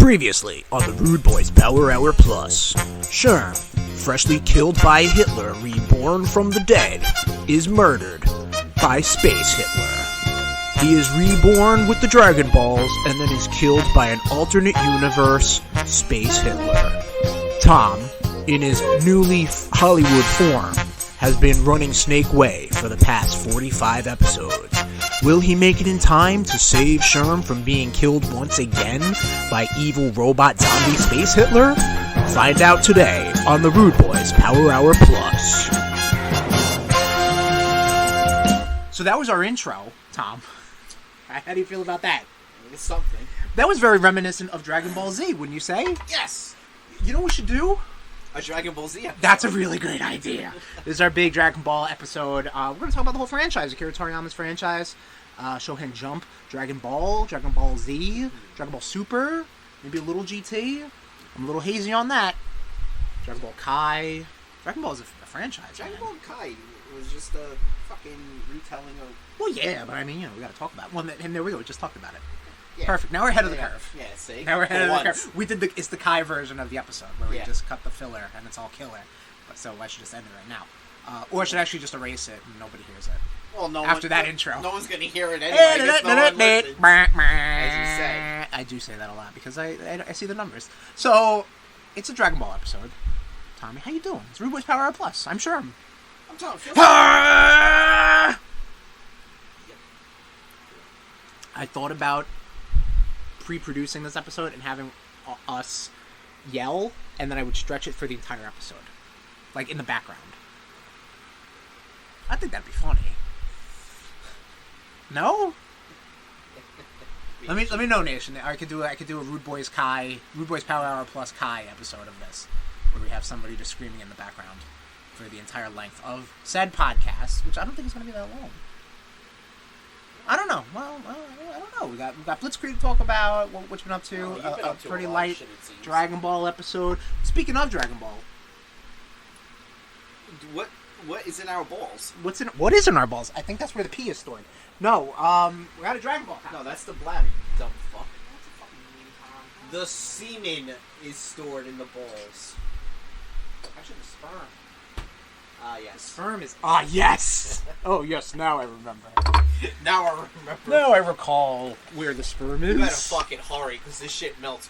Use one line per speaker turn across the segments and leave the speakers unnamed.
Previously on the RudeBoyz Power Hour Plus, Sherm, freshly killed by Hitler reborn from the dead, is murdered by Space Hitler. He is reborn with the Dragon Balls and then is killed by an alternate universe, Space Hitler. Tom, in his newly Hollywood form, has been running Snake Way for the past 45 episodes. Will he make it in time to save Sherm from being killed once again by evil robot zombie Space Hitler? Find out today on the RudeBoyz Power Hour Plus. So that was our intro, Tom. How do you feel about that?
It's something.
That was very reminiscent of Dragon Ball Z, wouldn't you say?
Yes!
You know what we should do?
A Dragon Ball Z episode.
That's a really great idea. This is our big Dragon Ball episode. We're going to talk about the whole franchise, Akira Toriyama's franchise. Shonen Jump, Dragon Ball Z, Dragon Ball Super, maybe a little GT. I'm a little hazy on that. Dragon Ball Kai. Dragon Ball is a franchise.
Dragon Ball Kai was just a fucking retelling of...
Well, yeah, but I mean, we got to talk about it. Well, and there we go. We just talked about it.
Yeah.
Perfect. Now we're ahead of the curve.
Yeah, see?
Now we're ahead of the curve. We did it's the Kai version of the episode where we just cut the filler and it's all killer. But so I should just end it right now. Or I should actually just erase it and nobody hears it.
Well,
after that intro.
No one's going to hear it anyway. No one listens, as you say.
I do say that a lot because I see the numbers. So, it's a Dragon Ball episode. Tommy, how you doing? It's RudeBoyz Power Hour Plus. I'm sure I'm
Tom.
I thought about pre-producing this episode and having us yell, and then I would stretch it for the entire episode. Like, in the background. I think that'd be funny. No? Let me know, Nation. I could do a RudeBoyz Power Hour Plus Kai episode of this, where we have somebody just screaming in the background for the entire length of said podcast, which I don't think is going to be that long. I don't know. Well, I don't know. We got Blitzkrieg to talk about. What you been up to? A pretty light Dragon Ball episode. Speaking of Dragon Ball,
what is in our balls?
What is in our balls? I think that's where the pee is stored. No, we're out of Dragon Ball.
No, that's the bladder, you dumb fuck. That's a fucking mean, Tom. The semen is stored in the balls.
Actually, the sperm.
Yes.
Sperm is... yes! Oh, yes, now I remember.
Now I remember.
Now I recall where the sperm is.
You better fucking hurry, because this shit melts.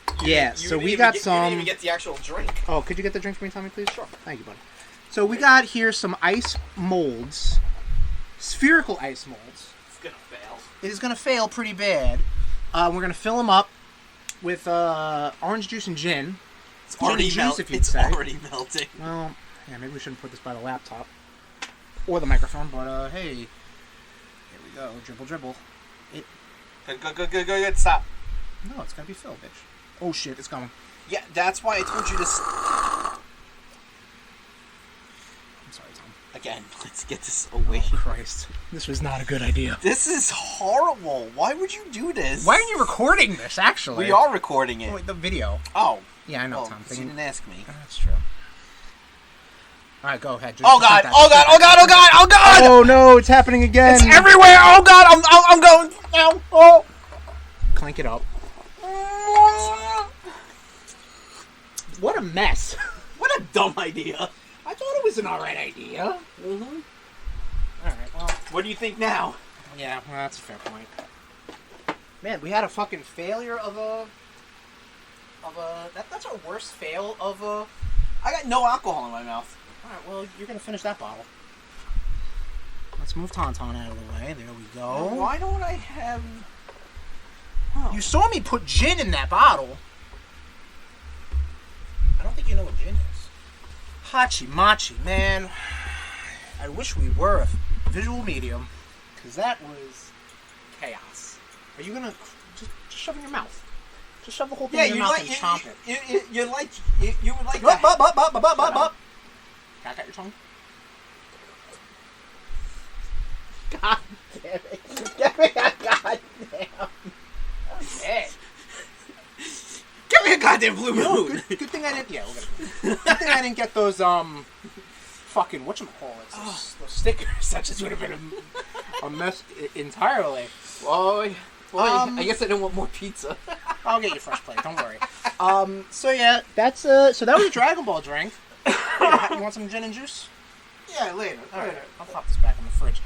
So we got some...
You didn't even get the actual drink.
Oh, could you get the drink for me, Tommy, please?
Sure.
Thank you, buddy. So we got here some ice molds. Spherical ice molds.
It's gonna fail.
It is gonna fail pretty bad. We're gonna fill them up with orange juice and gin.
It's already melting. It's already melting.
Well... yeah, maybe we shouldn't put this by the laptop or the microphone, but hey, here we go. Dribble.
Go, stop.
No, it's gotta be filled, bitch. Oh shit, it's going.
Yeah, that's why I told you to.
I'm sorry, Tom.
Again, let's get this away.
Oh Christ, this was not a good idea.
This is horrible. Why would you do this?
Why are you recording this? Actually,
we are recording it.
Oh, wait, the video.
Oh,
yeah, I know,
well,
Tom.
You didn't ask me.
That's true. All right, go ahead.
Oh god!
Oh no, it's happening again.
It's everywhere! Oh god, I'm going now. Oh!
Clank it up. What a mess.
What a dumb idea.
I thought it was an alright idea.
Mm-hmm.
Alright, well.
What do you think now?
Yeah, well, that's a fair point. Man, we had a fucking failure of a... That's our worst fail of a...
I got no alcohol in my mouth.
Alright, well, you're gonna finish that bottle. Let's move Tauntaun out of the way. There we go.
Now, why don't I have...
Oh. You saw me put gin in that bottle. I don't think you know what gin is. Hachi Machi, man. I wish we were a visual medium, because that was chaos. Are you gonna... Just shove it in your mouth. Just shove the whole thing in your mouth and chomp it.
You would like that.
Up. Can I cut your tongue? God damn it. Give me a goddamn... Okay.
Give me a goddamn blue moon.
Good thing I didn't... Yeah, we're gonna... Good thing I didn't get those, fucking... Whatchamacallits? Those stickers. That just would have been a mess entirely.
Boy, I guess I don't want more pizza.
I'll get you a fresh plate. Don't worry.
So yeah, that's so that was a Dragon Ball drink. You want some gin and juice?
Yeah, later.
All right, I'll pop this back in the fridge.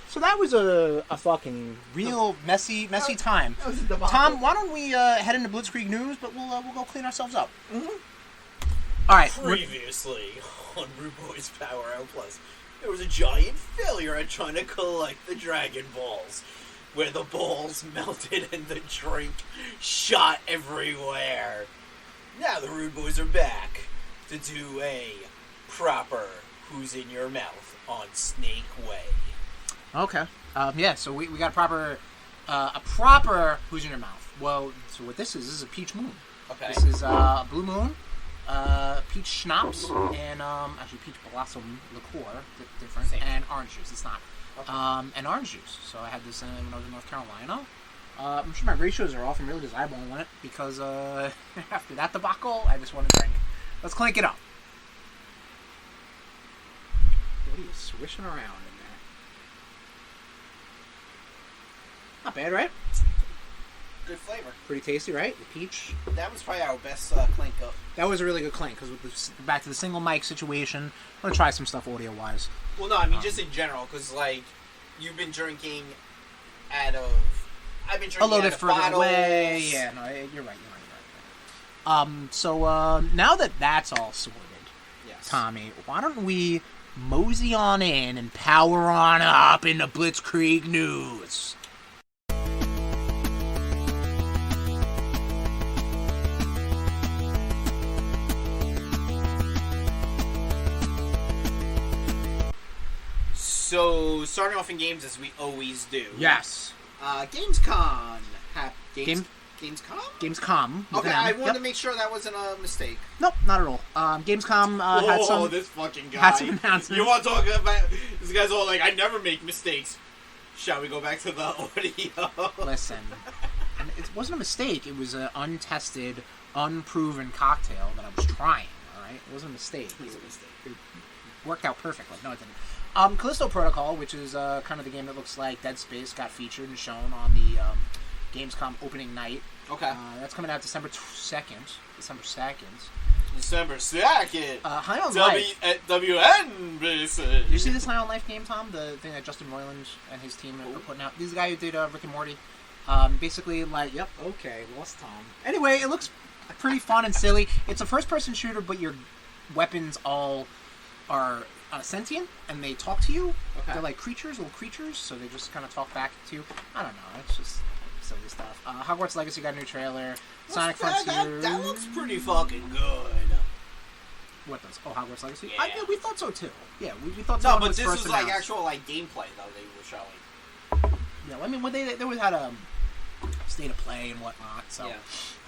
So that was a fucking real messy time.
That was a debacle.
Tom, why don't we head into Blitzkrieg news, but we'll go clean ourselves up. All right.
Previously on RudeBoyz Power Hour Plus, there was a giant failure at trying to collect the Dragon Balls, where the balls melted and the drink shot everywhere. Now the RudeBoyz are back to do a proper Who's in Your Mouth on Snake Way.
Okay. Yeah. So we got a proper Who's in Your Mouth. Well, so what this is a peach moon.
Okay.
This is blue moon, peach schnapps, and actually peach blossom liqueur, different,
Same.
and orange juice. It's not.
Okay.
And orange juice. So I had this when I was in North Carolina. I'm sure my ratios are off. I'm really just eyeballing it because after that debacle, I just want to drink. Let's clink it up. What are you swishing around in there? Not bad, right?
Good flavor.
Pretty tasty, right? The peach.
That was probably our best clink up.
That was a really good clink because back to the single mic situation. I'm gonna try some stuff audio wise.
Well, no, I mean just in general, because like you've been drinking I've been drinking
A little bit
out of
further
bottles.
away. Yeah, no, you're right. So now that that's all sorted,
Yes.
Tommy, why don't we mosey on in and power on up into Blitzkrieg news?
So starting off in games as we always do.
Yes.
GamesCom. Gamescom.
Gamescom. with
Okay,
an M.
I wanted
Yep.
to make sure that wasn't a mistake.
Nope, not at all. Gamescom had some.
this fucking guy.
had some announcements.
You want to talk about this guy's all like, I never make mistakes. Shall we go back to the audio?
Listen, and it wasn't a mistake. It was an untested, unproven cocktail that I was trying. All right, it wasn't a mistake.
It's a mistake.
It worked out perfectly. No, it didn't. Callisto Protocol, which is kind of the game that looks like Dead Space, got featured and shown on the Gamescom opening night.
Okay.
That's coming out December 2nd.
December 2nd.
High on Life.
At WN basis.
Did you see this High on Life game, Tom? The thing that Justin Roiland and his team are putting out. This is the guy who did Rick and Morty. Basically, like, yep, okay, lost Tom. Anyway, it looks pretty fun and silly. It's a first-person shooter, but your weapons all are sentient, and they talk to you.
Okay.
They're like little creatures, so they just kind of talk back to you. I don't know, it's just silly stuff. Hogwarts Legacy got a new trailer. Sonic Frontier.
That looks pretty fucking good.
What does? Oh, Hogwarts Legacy?
Yeah.
We thought so too. Yeah, we thought so.
No,
when it
but
was
this
first
was like
announced.
actual like gameplay though they were showing.
Yeah, well, I mean, they always had a state of play and whatnot. So,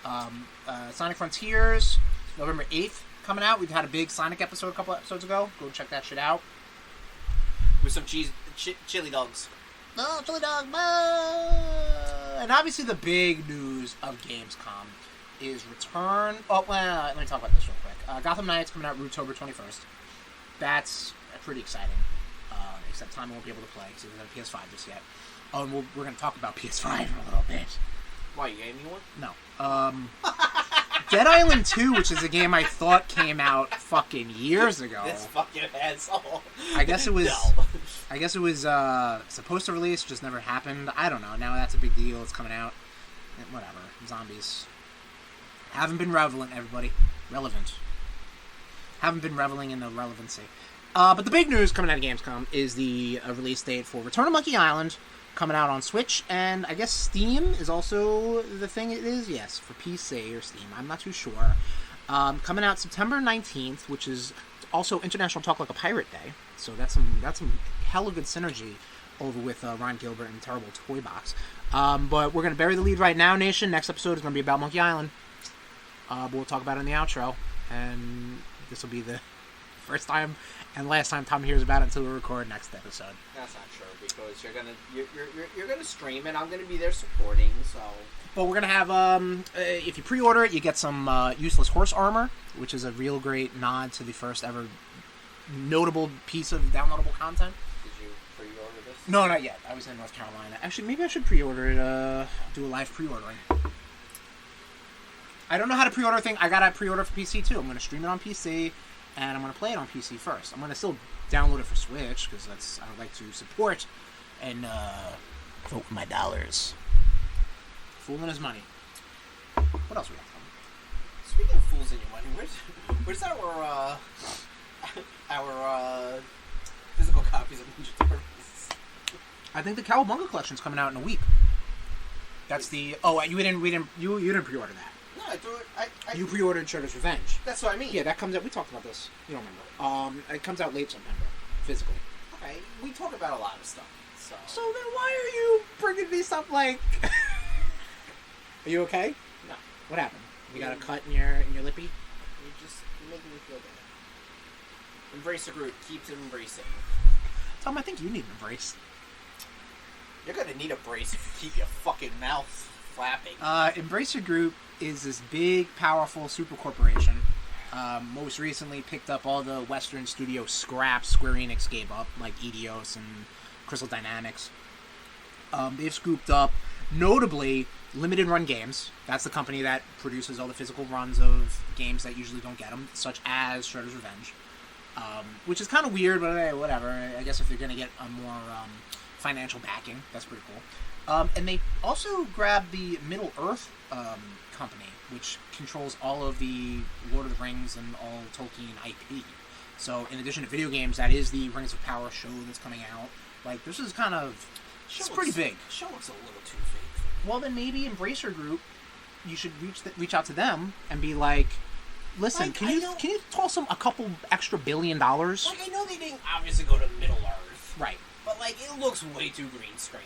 Yeah.
Sonic Frontiers, November 8th coming out. We had a big Sonic episode a couple episodes ago. Go check that shit out.
With some chili dogs.
No, chili dog. And obviously, the big news of Gamescom is return. Oh, well, let me talk about this real quick. Gotham Knights coming out October 21st. That's pretty exciting. Except Tommy won't be able to play because he doesn't have a PS5 just yet. Oh, and we're going to talk about PS5 in a little bit.
Why, you gave me one?
No. Dead Island 2, which is a game I thought came out fucking years ago.
This fucking asshole.
I guess it was.
No.
I guess it was supposed to release, just never happened. I don't know. Now that's a big deal. It's coming out. Whatever. Zombies. Haven't been relevant, everybody. Relevant. Haven't been reveling in the relevancy. But the big news coming out of Gamescom is the release date for Return of Monkey Island, coming out on Switch, and I guess Steam is also the thing it is. Yes, for PC or Steam. I'm not too sure. Coming out September 19th, which is also International Talk Like a Pirate Day. So that's some hella good synergy over with Ron Gilbert and Terrible Toy Box. But we're going to bury the lead right now, Nation. Next episode is going to be about Monkey Island. We'll talk about it in the outro. And this will be the first time and last time Tom hears about it until we record next episode.
That's not true because you're gonna stream and I'm gonna be there supporting. So,
but we're gonna have if you pre-order it, you get some useless horse armor, which is a real great nod to the first ever notable piece of downloadable content.
Did you pre-order this?
No, not yet. I was in North Carolina. Actually, maybe I should pre-order it. Do a live pre-ordering. I don't know how to pre-order thing. I got a pre-order for PC too. I'm going to stream it on PC, and I'm going to play it on PC first. I'm going to still download it for Switch because I would like to support and vote with my dollars. Fooling his money. What else we got?
Speaking of fools in your money, where's our physical copies of Ninja Turtles?
I think the Cowabunga collection's coming out in a week. That's the you didn't pre-order that.
No, I threw it.
You pre-ordered Shredder's Revenge.
That's what I mean.
Yeah, that comes out. We talked about this. You don't remember. It comes out late September, physically.
Okay, we talk about a lot of stuff.
So then why are you bringing me stuff like? Are you okay?
No.
What happened? You got a cut in your lippy?
You're making me feel bad. Embrace the group. Keep embracing.
Tom, I think you need an embrace.
You're gonna need a brace if you keep your fucking mouth flapping.
Embracer Group is this big, powerful super corporation. Most recently picked up all the Western studio scraps Square Enix gave up, like Eidos and Crystal Dynamics. They've scooped up, notably, Limited Run Games. That's the company that produces all the physical runs of games that usually don't get them, such as Shredder's Revenge. Which is kind of weird, but hey, whatever. I guess if they're going to get a more financial backing, that's pretty cool. And they also grabbed the Middle-earth company, which controls all of the Lord of the Rings and all Tolkien IP. So, in addition to video games, that is the Rings of Power show that's coming out. Like, this is kind of... It's pretty big.
The show looks a little too fake.
Well, then maybe Embracer Group, you should reach out to them and be like, listen,
Like,
can you toss them a couple extra $1 billion?
Like, I know they didn't obviously go to Middle-earth.
Right.
But, like, it looks way too green-screened.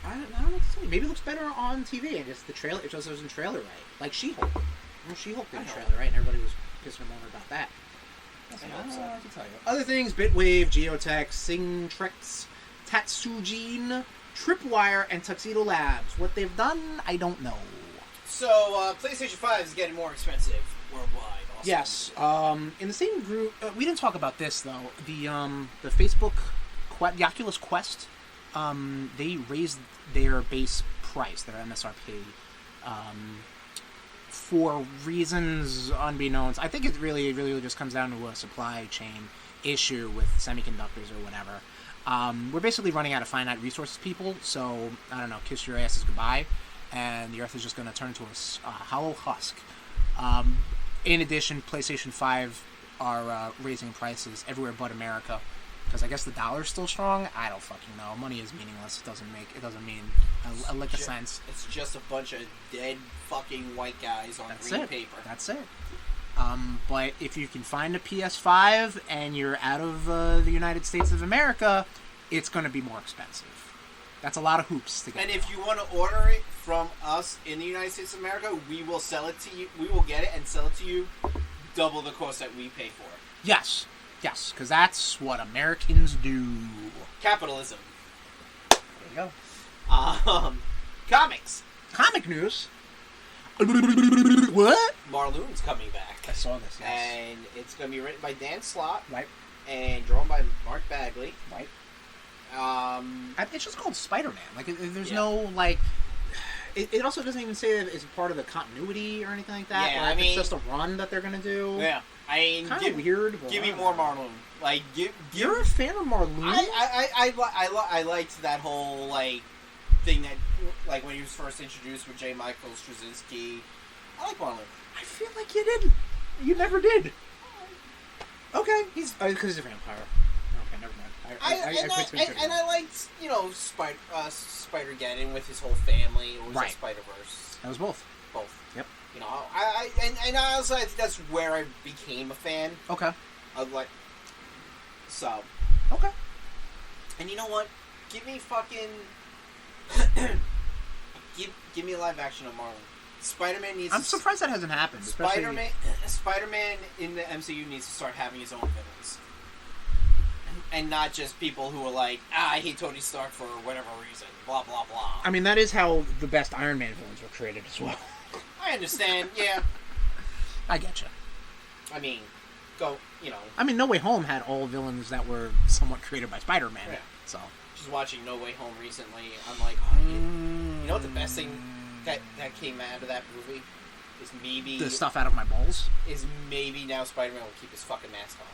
I don't know what to tell you. Maybe it looks better on TV, and just the trailer. It just wasn't trailer right. Like She-Hulk. Well, She-Hulk did a trailer right, and everybody was pissing him over about that. I don't know what to tell you. Other things: Bitwave, Geotech, Singtrex, Tatsujin, Tripwire, and Tuxedo Labs. What they've done, I don't know.
So, PlayStation 5 is getting more expensive worldwide. Also.
Yes. In the same group, we didn't talk about this though. The Facebook, the Oculus Quest. They raised their base price, their MSRP, for reasons unbeknownst. I think it really just comes down to a supply chain issue with semiconductors or whatever. We're basically running out of finite resources, people, so, I don't know, kiss your asses goodbye, and the Earth is just going to turn into a hollow husk. In addition, PlayStation 5 are raising prices everywhere but America. Because I guess the dollar's still strong. I don't fucking know. Money is meaningless. It doesn't mean a lick of sense.
It's just a bunch of dead fucking white guys on green paper.
That's it. But if you can find a PS5 and you're out of the United States of America, it's going to be more expensive. That's a lot of hoops to get.
And if you want to order it from us in the United States of America, we will sell it to you. We will get it and sell it to you double the cost that we pay for it.
Yes. Yes, because that's what Americans do.
Capitalism.
There you go.
Comics.
Comic news. What?
Marloon's coming back.
I saw this, yes.
And it's going to be written by Dan Slott.
Right.
And drawn by Mark Bagley.
Right. It's just called Spider-Man. Like, there's no, like... It also doesn't even say that it's part of the continuity or anything like that.
Yeah,
like, it's just a run that they're going to do.
Yeah. I mean,
kind of weird.
Give me more Marloon. Like,
You're a fan of Marloon?
I liked that whole, like, thing that, like, when he was first introduced with J. Michael Straczynski. I like Marloon.
I feel like you didn't. You never did. Okay. He's... because he's a vampire. Okay, never mind.
I liked, Spider-Geddon with his whole family. It was a Spider-Verse.
That was both.
Both.
Yep.
You know, I honestly, I think that's where I became a fan.
Okay.
Of, like, so.
Okay.
And you know what? Give me fucking... give me a live action of Marlon. Spider-Man needs
I'm surprised that hasn't happened.
Spider-Man in the MCU needs to start having his own villains. And not just people who are like, I hate Tony Stark for whatever reason, blah, blah, blah.
I mean, that is how the best Iron Man villains were created as well.
I understand, yeah.
I get you.
I mean,
I mean, No Way Home had all villains that were somewhat created by Spider-Man. Yeah. So.
Just watching No Way Home recently, I'm like, you know what the best thing that came out of that movie?
is maybe
the stuff out of my balls.
Is maybe now Spider-Man will keep his fucking mask on.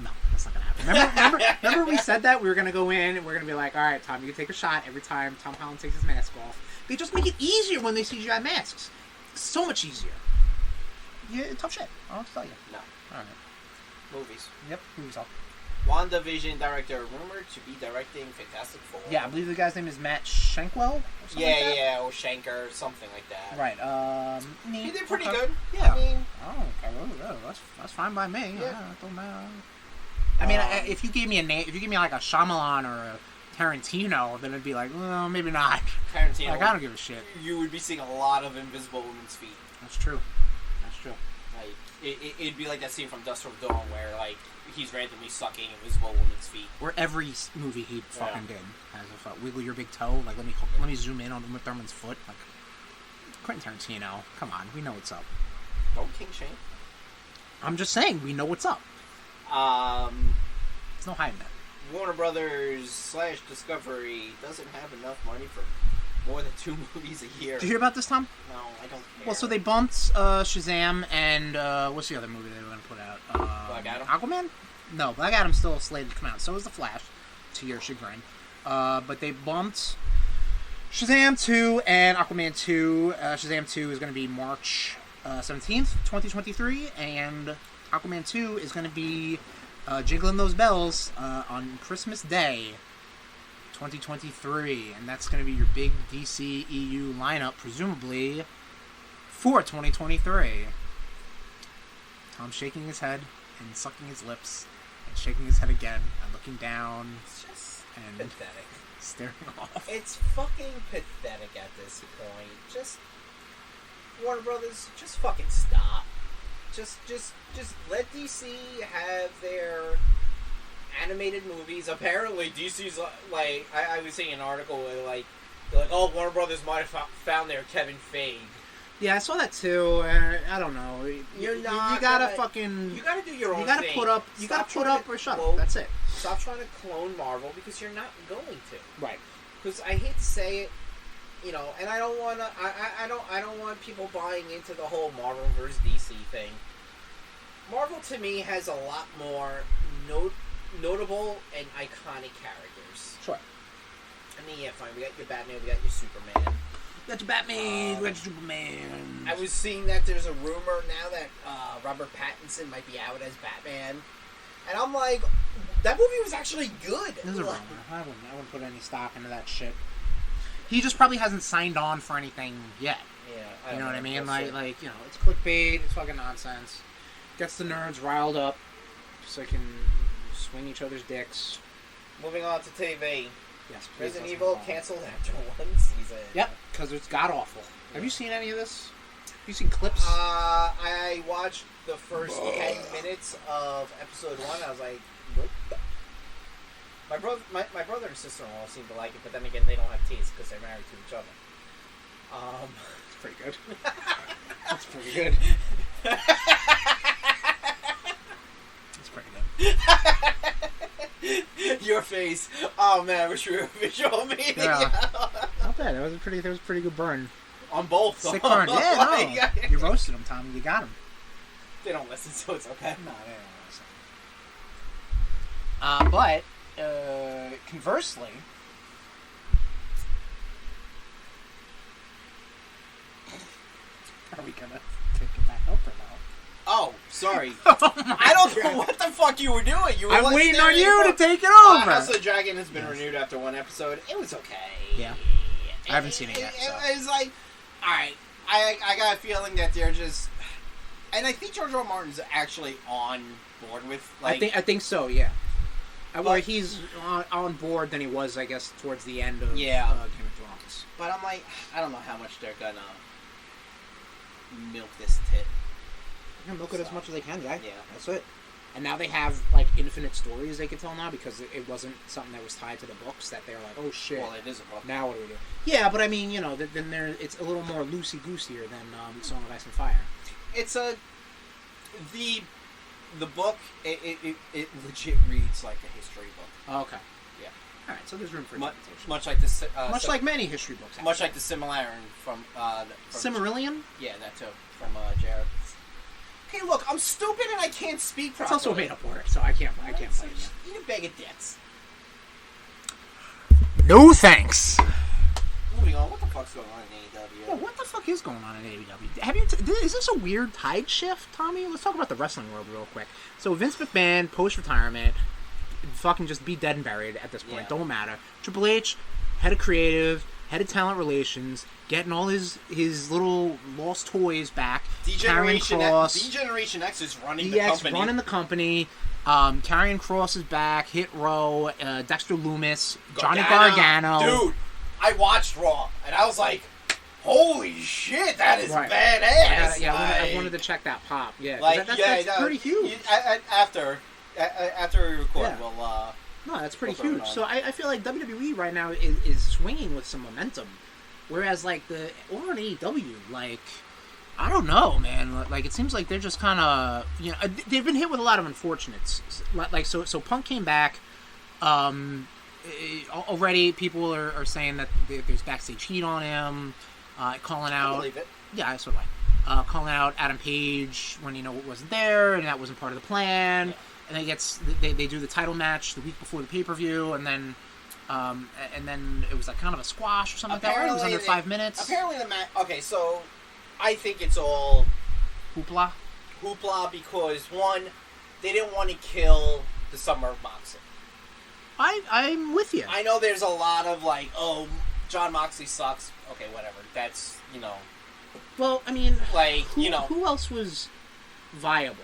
No, that's not gonna happen. Remember we said that we were gonna go in and we're gonna be like, all right, Tom, you can take a shot every time Tom Holland takes his mask off. They just make it easier when they CGI masks. So much easier. Yeah, tough shit. I'll tell you.
No.
All right.
Movies.
Yep. Movies all.
WandaVision director rumored to be directing Fantastic Four.
Yeah, I believe the guy's name is Matt Shankwell. Or something like that.
Yeah, or Shanker, something like that.
Right.
He did pretty
okay.
good.
Yeah.
I mean,
that's fine by me.
Yeah.
It don't matter. I mean, if you gave me a name, if you give me like a Shyamalan or a Tarantino, then it'd be like, well, maybe not.
Tarantino.
Like, I don't give a shit.
You would be seeing a lot of invisible women's feet.
That's true. That's true.
Like, it'd be like that scene from Dusk Till Dawn where, like, he's randomly sucking invisible women's feet.
Or every movie he fucking did has a wiggle your big toe. Like, let me zoom in on Uma Thurman's foot. Like, Quentin Tarantino, come on, we know what's up.
No King Shane.
I'm just saying, we know what's up. There's no hiding that.
Warner Brothers / Discovery doesn't have enough money for more than 2 movies a year.
Did you hear about this, Tom?
No, I don't care.
Well, so they bumped Shazam and what's the other movie they were going to put out?
Black Adam?
Aquaman? No, Black Adam's still slated to come out. So is The Flash, to your chagrin. But they bumped Shazam 2 and Aquaman 2. Shazam 2 is going to be March 17th, 2023, and Aquaman 2 is going to be Jiggling Those Bells on Christmas Day, 2023, and that's going to be your big DC EU lineup, presumably, for 2023. Tom's shaking his head and sucking his lips and shaking his head again and looking down
It's just
and
pathetic.
staring off.
It's fucking pathetic at this point. Just Warner Brothers, just fucking stop. Just let DC have their animated movies. Apparently, DC's like I was seeing an article where they're like, oh, Warner Brothers might have found their Kevin Feige.
Yeah, I saw that too. I don't know.
You're
You
not
gotta
gonna-
fucking.
You gotta do your own
You gotta
thing.
put up. You
Stop
gotta put
trying
up
to
or shut up.
clone-
That's it.
Stop trying to clone Marvel because you're not going to.
Right.
Because I hate to say it, you know, and I don't want to. I don't want people buying into the whole Marvel versus DC thing. Marvel to me has a lot more notable and iconic characters.
Sure.
I mean, yeah, fine. We got your Batman. We got your Superman.
We got your Batman. We got your Superman.
I was seeing that there's a rumor now that Robert Pattinson might be out as Batman, and I'm like, that movie was actually good.
There's a rumor. I wouldn't put any stock into that shit. He just probably hasn't signed on for anything yet.
Yeah,
You know what I mean?
We'll see.
Like, you know, it's clickbait. It's fucking nonsense. Gets the nerds riled up so they can swing each other's dicks.
Moving on to TV.
Yes, please.
Resident
let's
Evil
move on.
canceled after 1 season.
Yep, because it's god awful. Have you seen any of this? Have you seen clips?
I watched the first 10 minutes of episode 1. I was like, nope. My brother and sister-in-law seem to like it, but then again, they don't have taste because they're married to each other.
It's pretty good. That's pretty good. It's pretty good.
Your face. Oh man, I wish we were a visual meeting.
Yeah. Not bad. That was a pretty good burn.
On both.
Sick burn. Yeah, no. You roasted him, Tom. You got him.
They don't listen, so it's okay.
No, they don't listen. But conversely, are we gonna take it back up or no?
Oh, sorry.
Oh my
I don't
God.
know what the fuck you were doing. You were
I'm waiting on
listening
you to take it over.
House of the Dragon has been
Yes.
renewed after 1 episode. It was okay.
Yeah. I haven't seen it yet, so.
It was like, alright, I got a feeling that they're just... And I think George R. R. Martin's actually on board with, like...
I think so. Yeah. Well,
But-
he's on board than he was, I guess, towards the end of
Yeah.
Game of Thrones.
But I'm like, I don't know how much they're gonna milk this tit.
Yeah, milk it as much as they can, Jack.
Yeah.
That's it. And now they have, like, infinite stories they can tell now because it wasn't something that was tied to the books that they're like, oh, shit.
Well, it is a book.
Now what do we do? Yeah, but I mean, you know, then it's a little more loosey-gooseier than Song of Ice and Fire.
It's the book, it legit reads like a history book.
Oh, okay.
Yeah.
All right, so there's room for
Much,
interpretation.
much like this.
Much like many history books.
Much like the Silmarillion from
Silmarillion?
Yeah, that too. From Jared. Hey, look, I'm stupid and I can't speak
It's
properly.
also a made-up word, so I can't blame you.
Eat a bag of dicks.
No thanks.
Moving on, what the fuck's going on in AEW?
Yeah, what the fuck is going on in AEW? Have you? Is this a weird tide shift, Tommy? Let's talk about the wrestling world real quick. So Vince McMahon, post-retirement, fucking just be dead and buried at this point.
Yeah.
Don't matter. Triple H, head of creative, head of talent relations, getting all his little lost toys back.
D-Generation
Cross,
Generation X is running the
DX
company.
running the company. Karrion Kross is back. Hit Row. Dexter Lumis. Johnny Gargano.
Dude, I watched Raw and I was like, holy shit, that is
Right.
badass.
I wanted to check that pop. Yeah,
Like,
that's pretty huge.
After we record,
Yeah.
we'll
No, that's pretty
We'll throw it
huge.
on.
So I feel like WWE right now is swinging with some momentum, whereas like over in AEW, like I don't know, man. Like it seems like they're just kind of they've been hit with a lot of unfortunates. Like so Punk came back. Already people are saying that there's backstage heat on him, calling
I
out.
believe it.
Yeah, so do I. Calling out Adam Page when it wasn't there and that wasn't part of the plan.
Yeah.
And then they do the title match the week before the pay-per-view, and then it was like kind of a squash or something like that. Right? It was under 5 minutes.
Apparently the match. Okay, so I think it's all
Hoopla.
because one, they didn't want to kill the Summer of Moxley.
I'm with you.
I know there's a lot of like, oh, John Moxley sucks. Okay, whatever. That's
Well, I mean,
like
who else was viable?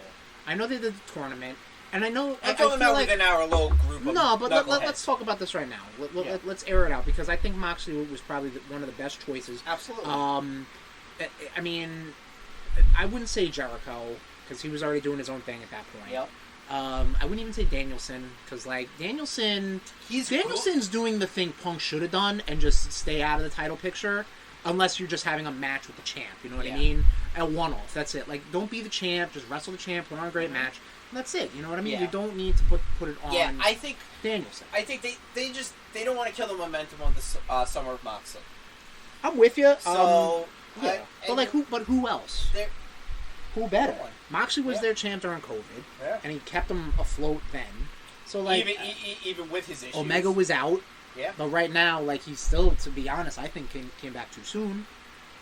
I know they did the tournament, and I know
I'm talking about
like,
within our little group of
no, but
knuckleheads.
let's talk about this right now.
Yeah.
Let's air it out because I think Moxley was probably one of the best choices.
Absolutely.
I mean, I wouldn't say Jericho because he was already doing his own thing at that point.
Yep.
I wouldn't even say Danielson because like Danielson's doing the thing Punk should have done and just stay out of the title picture unless you're just having a match with the champ. You know what I mean? A one-off. That's it. Like, don't be the champ. Just wrestle the champ. Put on a great match. And that's it. You know what I mean?
Yeah.
You don't need to put it on.
Yeah, I think
Danielson.
I think they don't want to kill the momentum of the Summer of Moxley.
I'm with you.
So
yeah, but like who else? Who better?
No one.
Moxley was
Yeah.
their champ during COVID,
Yeah.
and he kept them afloat then. So like,
even with his issues,
Omega was out,
Yeah.
but right now, like he's still, to be honest, I think came back too soon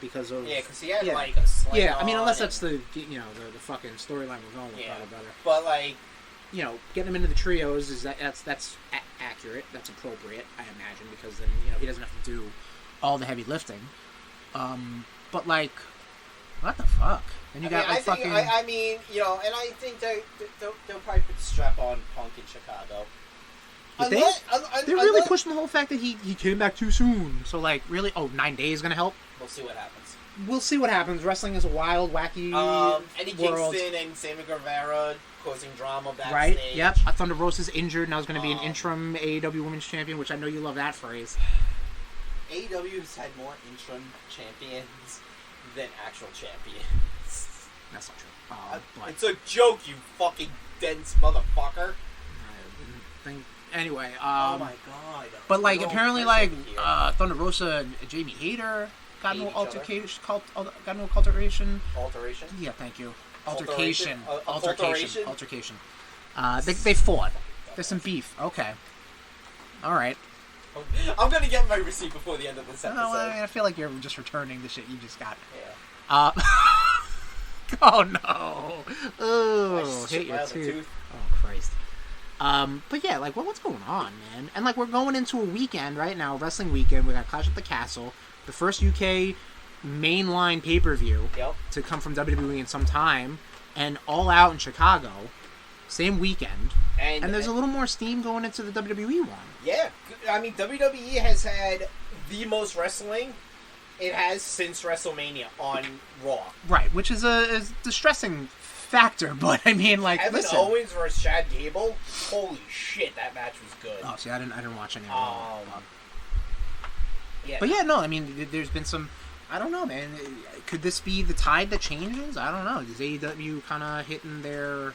because of
because he had
yeah.
like a sling
yeah. I mean,
on
unless that's
and-
the fucking storyline we're going with,
Yeah.
brother.
But like,
Getting him into the trios is that's accurate. That's appropriate, I imagine, because then he doesn't have to do all the heavy lifting. But like, what the fuck? Then you got like fucking.
and I think they'll probably put the strap on Punk in Chicago.
You think? They're really pushing the whole fact that he came back too soon. So like, really? Oh, 9 days is gonna help?
We'll see what happens.
We'll see what happens. Wrestling is a wild, wacky
Eddie
world.
Kingston and Sammy Guevara causing drama backstage.
Right? Yep. Thunder Rosa's injured. Now he's going to be an interim AEW Women's Champion, which I know you love that phrase.
AEW has had more interim champions than actual champions.
That's not true. But
It's a joke, you fucking dense motherfucker.
anyway.
Oh my god.
But like,
No,
apparently,
that's
like
over here.
Thunder Rosa and Jamie Hayter got
Hate
no
each other.
altercation. Got no altercation.
Alteration?
Yeah, thank you.
Alteration?
Altercation.
Alteration?
Altercation. They fought. There's some beef. Okay. All right.
I'm gonna get my receipt before the end of this episode.
No, I feel like you're just returning the shit you just got.
Yeah.
Oh no! Oh,
shit
hit your
my other
tooth.
tooth.
Oh Christ! But yeah, like, what's going on, man? And like, we're going into a weekend right now, wrestling weekend. We got Clash at the Castle, the first UK mainline pay-per-view
Yep.
to come from WWE in some time, and All Out in Chicago, same weekend. And there's a little more steam going into the WWE one.
Yeah, I mean, WWE has had the most wrestling it has since WrestleMania on Raw.
Right, which is a distressing factor, but I mean, like,
Evan
listen.
Owens versus Chad Gable, holy shit, that match was good.
Oh, see, I didn't watch any of Raw.
Yeah.
But yeah, no, I mean, there's been some. I don't know, man. Could this be the tide that changes? I don't know. Is AEW kind of hitting their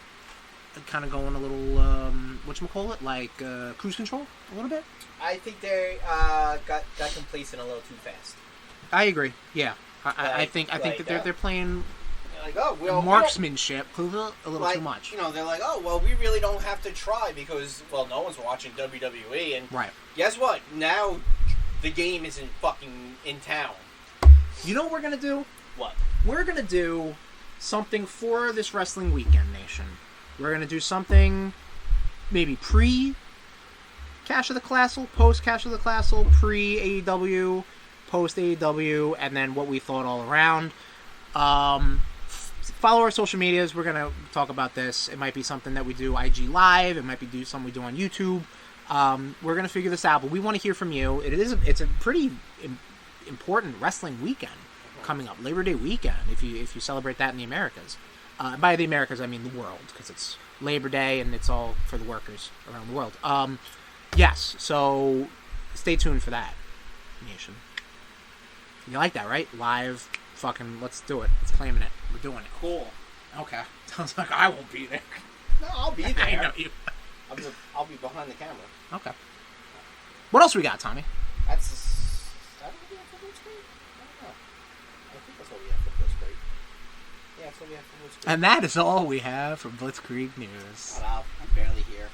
kind of going a little, whatchamacallit, like cruise control a little bit.
I think they got complacent a little too fast.
I agree. Yeah, I think that they're playing
like, oh, well,
marksmanship a little too much.
You know, they're like, oh, well, we really don't have to try because, well, no one's watching WWE, and
right.
Guess what? Now the game isn't fucking in town.
You know what we're gonna do?
What?
We're gonna do something for this wrestling weekend, Nation. We're gonna do something maybe pre Cash of the Classel, post Cash of the Classel, pre AEW, post AEW, and then what we thought all around. Follow our social medias. We're going to talk about this. It might be something that we do IG Live. It might be something we do on YouTube. We're going to figure this out, but we want to hear from you. It's a pretty important wrestling weekend coming up. Labor Day weekend, if you celebrate that in the Americas. By the Americas, I mean the world, because it's Labor Day and it's all for the workers around the world. Yes, so stay tuned for that, Nation. You like that, right? Live, fucking, let's do it. Let's claim it. We're doing it.
Cool.
Okay. Sounds like I won't be there.
No, I'll be there.
I know you.
I'll be behind the camera.
Okay. What else we got, Tommy?
That's... Is that what we have for Blitzkrieg? I don't know. I think that's what we have for Blitzkrieg. Yeah, that's what we have for Blitzkrieg.
And that is all we have from Blitzkrieg News.
Shut up. I'm barely here.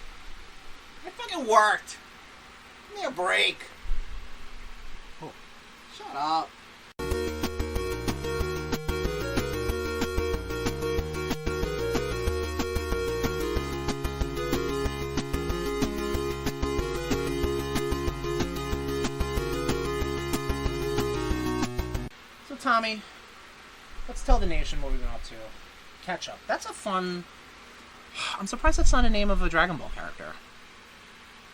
It fucking worked. Give me a break.
Oh.
Shut up.
So, Tommy, let's tell the nation what we've been up to. CatchUp. That's a fun... I'm surprised that's not a name of a Dragon Ball character.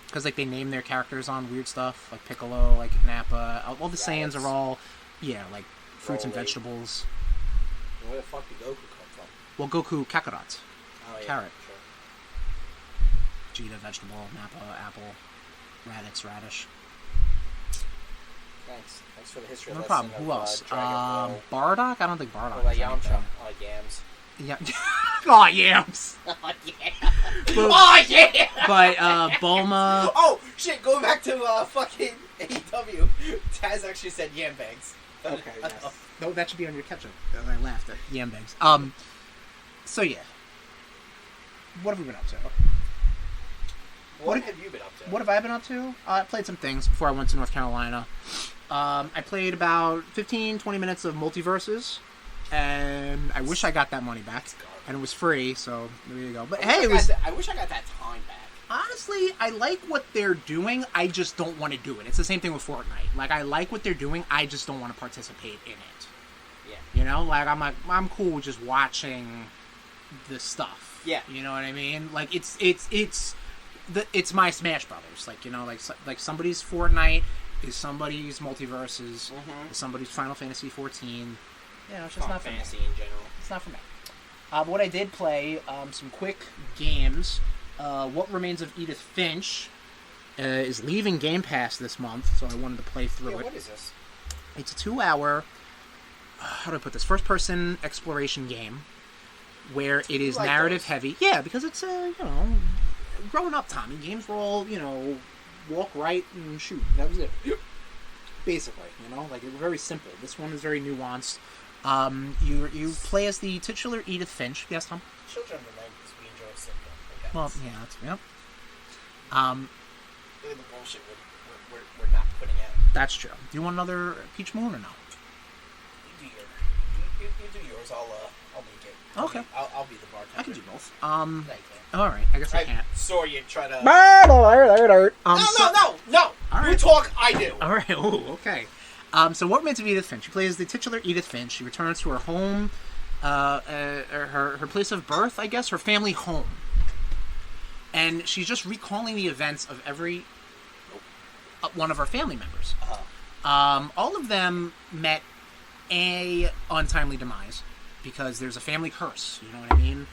Because, like, they name their characters on weird stuff, like Piccolo, like Nappa. All the Saiyans are all, like, fruits and vegetables.
Where the fuck did Goku come from?
Well, Goku, Kakarot.
Oh, yeah.
Carrot.
Sure.
Vegeta, vegetable, Nappa, apple, Raditz, radish.
Thanks. Thanks for the history
No
lesson.
problem.
Of,
Who else?
Dragon
Bardock? I don't think Bardock.
Ball. Like
is
Yamcha.
anything.
I like yams.
Yeah. Oh, yams.
Oh, yeah.
But,
Oh, yeah!
But, Bulma...
Oh, shit, going back to, fucking AEW, Taz actually said yam bags.
Okay, yes. No, that should be on your ketchup. I laughed at yam bags. So, yeah. What have we been up to?
What have you been up to?
What have I been up to? I played some things before I went to North Carolina. I played about 15-20 minutes of MultiVersus, and I wish I got that money back. And it was free, so there you go. But hey, it was...
I wish I got that time back.
Honestly, I like what they're doing. I just don't want to do it. It's the same thing with Fortnite. Like, I like what they're doing. I just don't want to participate in it.
Yeah.
You know? Like, I'm cool with just watching the stuff.
Yeah.
You know what I mean? Like, it's my Smash Brothers. Like, you know, like somebody's Fortnite is somebody's MultiVersus, is somebody's Final Fantasy 14. You know, it's just not for me.
Fantasy in general.
It's not for me. But what I did play, some quick games. What Remains of Edith Finch is leaving Game Pass this month, so I wanted to play through it.
What is this?
It's a 2-hour, how do I put this, first-person exploration game where it is narrative-heavy. Yeah, because it's, growing up, Tommy, games were all, walk right and shoot. That was it. Basically, like, it was very simple. This one is very nuanced. You play as the titular Edith Finch. Yes, Tom?
Children of the 90s, we enjoy simple. Okay.
Well, yeah, that's... Yep.
Look at the bullshit we're not putting out.
That's true. Do you want another Peach Moon or no?
You do yours. I'll make it.
Okay.
I'll be the bartender.
I can do both.
No, you can't.
All right. I guess I can't.
Sorry, you try to...
No.
All right.
You
talk, I do.
All right. Ooh, okay. So what Remains of Edith Finch? She plays the titular Edith Finch. She returns to her home, her place of birth, I guess, her family home. And she's just recalling the events of every one of her family members. All of them met a untimely demise because there's a family curse. You know what I mean?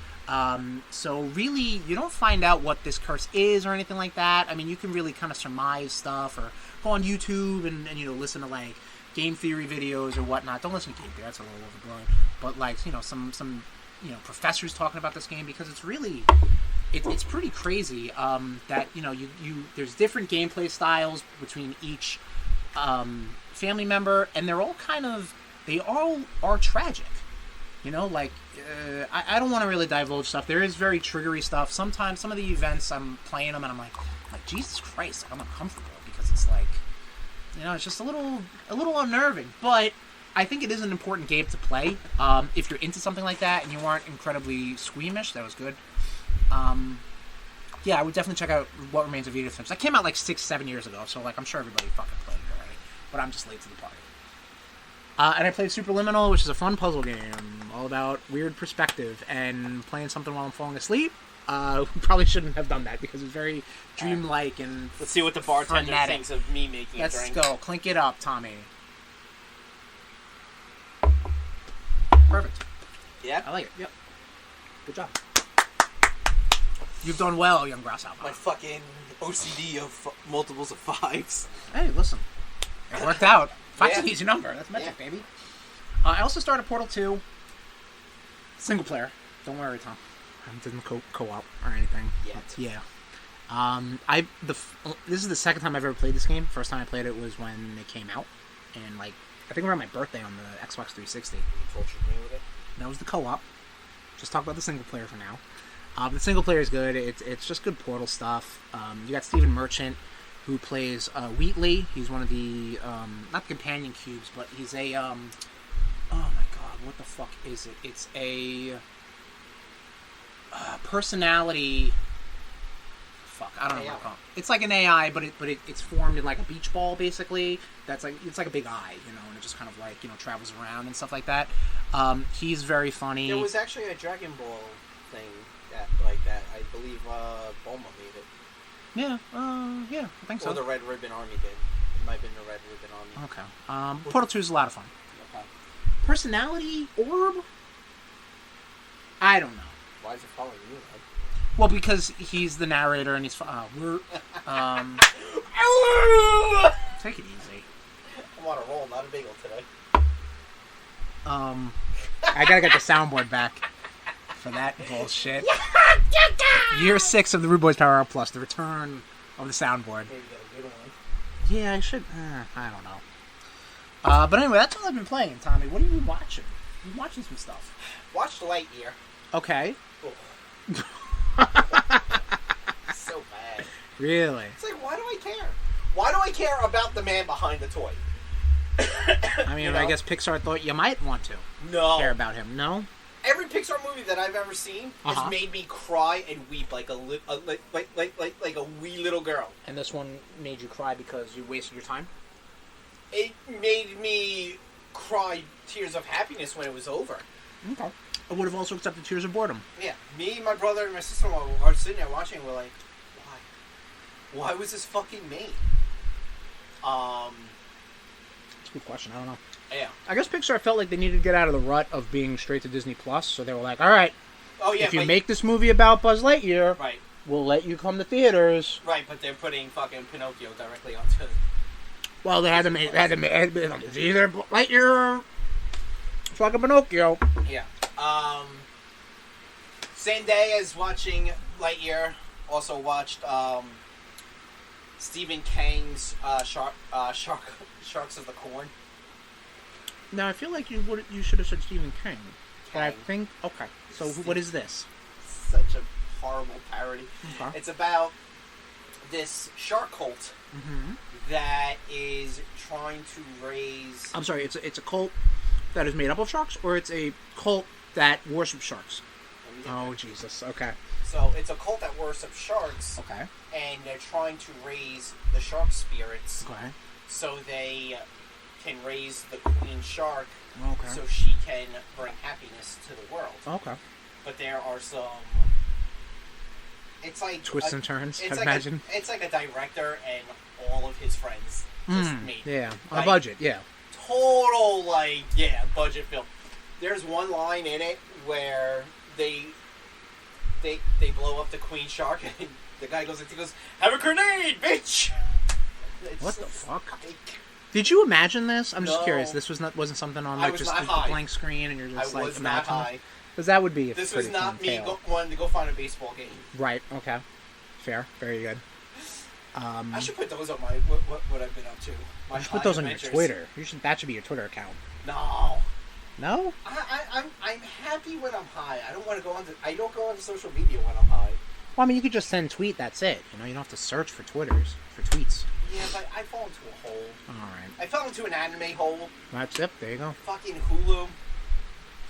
So really, you don't find out what this curse is or anything like that. I mean, you can really kind of surmise stuff or go on YouTube and listen to like game theory videos or whatnot. Don't listen to game theory; that's a little overblown. But like some professors talking about this game because it's really it's pretty crazy that you there's different gameplay styles between each family member, and they all are tragic. Like I don't want to really divulge stuff. There is very triggery stuff. Sometimes some of the events I'm playing them and I'm like Jesus Christ, I'm uncomfortable because it's like it's just a little unnerving. But I think it is an important game to play if you're into something like that and you aren't incredibly squeamish. That was good. Yeah, I would definitely check out What Remains of Edith. That came out like 6-7 years ago, so like I'm sure everybody fucking played it already. But I'm just late to the party. And I played Superliminal, which is a fun puzzle game all about weird perspective and playing something while I'm falling asleep. Probably shouldn't have done that because it's very dreamlike and
let's see what the bartender
frenetic.
thinks of me making a drink.
Let's go. Clink it up, Tommy. Perfect.
Yeah?
I like it. Yep. Good job. You've done well, young grasshopper.
My fucking OCD of multiples of 5s.
Hey, listen. It worked out. 5's
Yeah.
an easy number. That's magic, baby. I also started Portal 2. Single player. Don't worry, Tom. I didn't co-op or anything.
Yet.
Yeah. This is the second time I've ever played this game. First time I played it was when it came out. And, like, I think around my birthday on the Xbox 360.
You tortured me with it.
That was the co-op. Just talk about the single player for now. The single player is good. It's just good Portal stuff. You got Stephen Merchant, who plays Wheatley. He's one of the not companion cubes, but he's a oh my god, what the fuck is it? It's a personality. Fuck, I don't know what to call it. It's like an AI, but it's formed in like a beach ball, basically. It's like a big eye, and it just kind of like travels around and stuff like that. He's very funny.
There was actually a Dragon Ball thing that I believe Bulma made it.
Yeah, I think so.
Or the Red Ribbon Army did. It might have been the Red Ribbon Army.
Okay. Portal 2 is a lot of fun.
Okay.
Personality orb? I don't know.
Why is it following you, man?
Well, because he's the narrator and he's take it easy.
I'm on a roll, not a bagel today.
I gotta get the soundboard back for that bullshit. Year 6 of the RudeBoyz Power Hour Plus, the return of the soundboard.
Maybe get a good one.
Yeah, I should. I don't know. But anyway, that's all I've been playing, Tommy. What are you watching? You watching some stuff?
Watched Lightyear.
Okay.
So bad.
Really?
It's like, why do I care? Why do I care about the man behind the toy?
I mean, I guess Pixar thought you might want to care about him. No?
Every Pixar movie that I've ever seen has made me cry and weep like a wee little girl.
And this one made you cry because you wasted your time?
It made me cry tears of happiness when it was over.
Okay. I would have also accepted tears of boredom.
Yeah. Me, my brother, and my sister-in-law are sitting there watching and we're like, why? Why was this fucking made?
That's a good question. I don't know.
Yeah.
I guess Pixar felt like they needed to get out of the rut of being straight to Disney Plus, so they were like, all right, if you make this movie about Buzz Lightyear,
right,
we'll let you come to theaters.
Right, but they're putting fucking Pinocchio directly onto.
Well, they had to make it's either Lightyear or fucking Pinocchio.
Yeah. Same day as watching Lightyear, also watched Stephen King's Sharks of the Corn.
Now, I feel like you should have said Stephen King. But I think... Okay, so what is this?
Such a horrible parody.
Okay.
It's about this shark cult that is trying to raise...
I'm sorry, it's a cult that is made up of sharks, or it's a cult that worships sharks? Oh, Jesus, okay.
So, it's a cult that worships sharks.
Okay.
And they're trying to raise the shark spirits.
Okay.
So they can raise the queen shark, so she can bring happiness to the world.
Okay.
But there are some... It's like...
Twists and turns, I imagine.
It's like a director and all of his friends just made.
Yeah, on a budget, yeah.
Total, budget film. There's one line in it where they blow up the queen shark and the guy goes, have a grenade, bitch!
What the fuck? Did you imagine this? I'm just curious. This wasn't something on like just a blank screen, and you're just like imagining. Because that would be a
This
pretty
was not
fun
me
tale.
wanting to go find a baseball game.
Right, okay. Fair, very good.
I should put those on my what I've been up to. My
You should put those on your
adventures.
Twitter. That should be your Twitter account.
No.
No?
I'm happy when I'm high. I don't want to go on. I don't go on social media when I'm high.
Well, I mean, you could just send tweet. That's it. You know, you don't have to search for Twitters for tweets.
Yeah, but I fall into a hole.
All right.
I fell into an anime hole.
That's it. There you go.
Fucking Hulu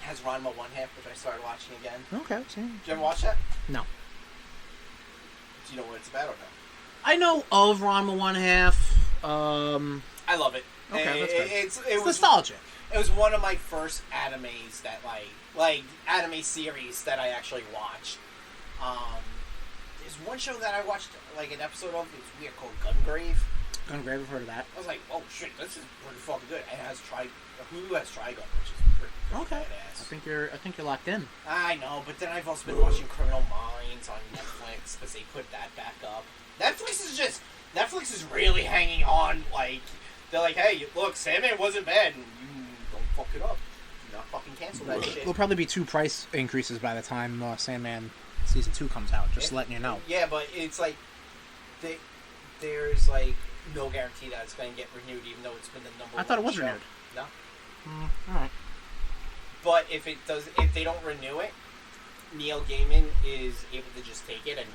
has Ranma One Half, which I started watching again.
Okay. See.
Did you ever watch that?
No.
Do you know what it's about or no?
I know of Ranma One Half.
I love it.
Okay, that's good.
It's
It's nostalgic.
It was one of my first animes that like anime series that I actually watched. There's one show that I watched like an episode of. It's weird called Gungrave.
Gungrave, I've heard of that.
I was like, oh shit, this is pretty fucking good. And it has Hulu has Trigun, which is pretty
Okay.
badass.
I think you're locked in.
I know, but then I've also been watching Criminal Minds on Netflix because they put that back up. Netflix is really hanging on. Like they're like, hey, look, Sandman wasn't bad, and you don't fuck it up. Do not fucking cancel that shit.
There'll probably be 2 price increases by the time Sandman Season 2 comes out. Just letting you know.
Yeah, but it's like there's like no guarantee that it's going to get renewed, even though it's been the number.
I thought it was
show.
renewed.
No.
All right.
But if they don't renew it, Neil Gaiman is able to just take it and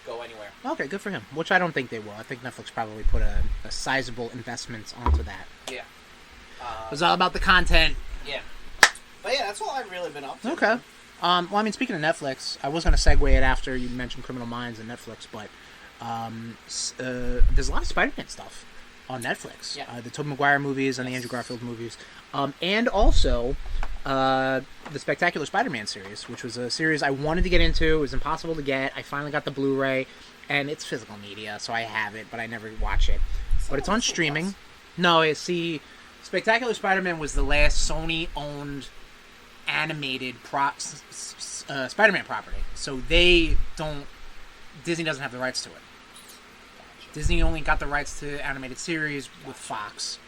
go anywhere.
Okay, good for him. Which I don't think they will. I think Netflix probably put a sizable investment onto that.
Yeah.
It was all about the content.
Yeah. But yeah, that's all I've really been up to.
Okay. Well, I mean, speaking of Netflix, I was going to segue it after you mentioned Criminal Minds and Netflix, but there's a lot of Spider-Man stuff on Netflix.
Yeah.
The Tobey Maguire movies and the Andrew Garfield movies. And also the Spectacular Spider-Man series, which was a series I wanted to get into. It was impossible to get. I finally got the Blu-ray, and it's physical media, so I have it, but I never watch it. But it's on streaming. No, see, Spectacular Spider-Man was the last Sony-owned animated Spider-Man property. So Disney doesn't have the rights to it. Disney only got the rights to animated series with Fox.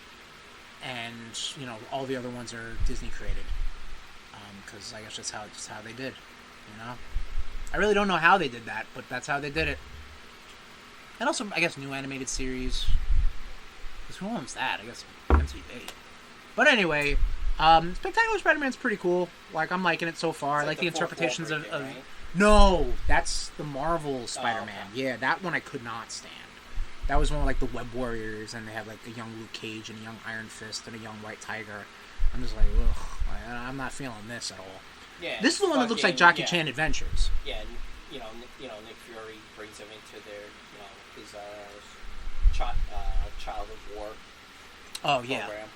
And, you know, all the other ones are Disney created. Because I guess that's how they did, you know? I really don't know how they did that, but that's how they did it. And also, I guess, new animated series. Because who owns that? I guess MTV. But anyway, Spectacular Spider-Man's pretty cool. Like, I'm liking it so far. I like the interpretations of...
Right?
No! That's the Marvel Spider-Man.
okay.
Yeah, that one I could not stand. That was one with, like, the Web Warriors, and they had, like, a young Luke Cage and a young Iron Fist and a young White Tiger. I'm just like, ugh. I'm not feeling this at all.
Yeah.
This is the one that looks like Jackie Chan Adventures.
Yeah, and, Nick Fury brings him into their, his Child of War
Oh, yeah.
program.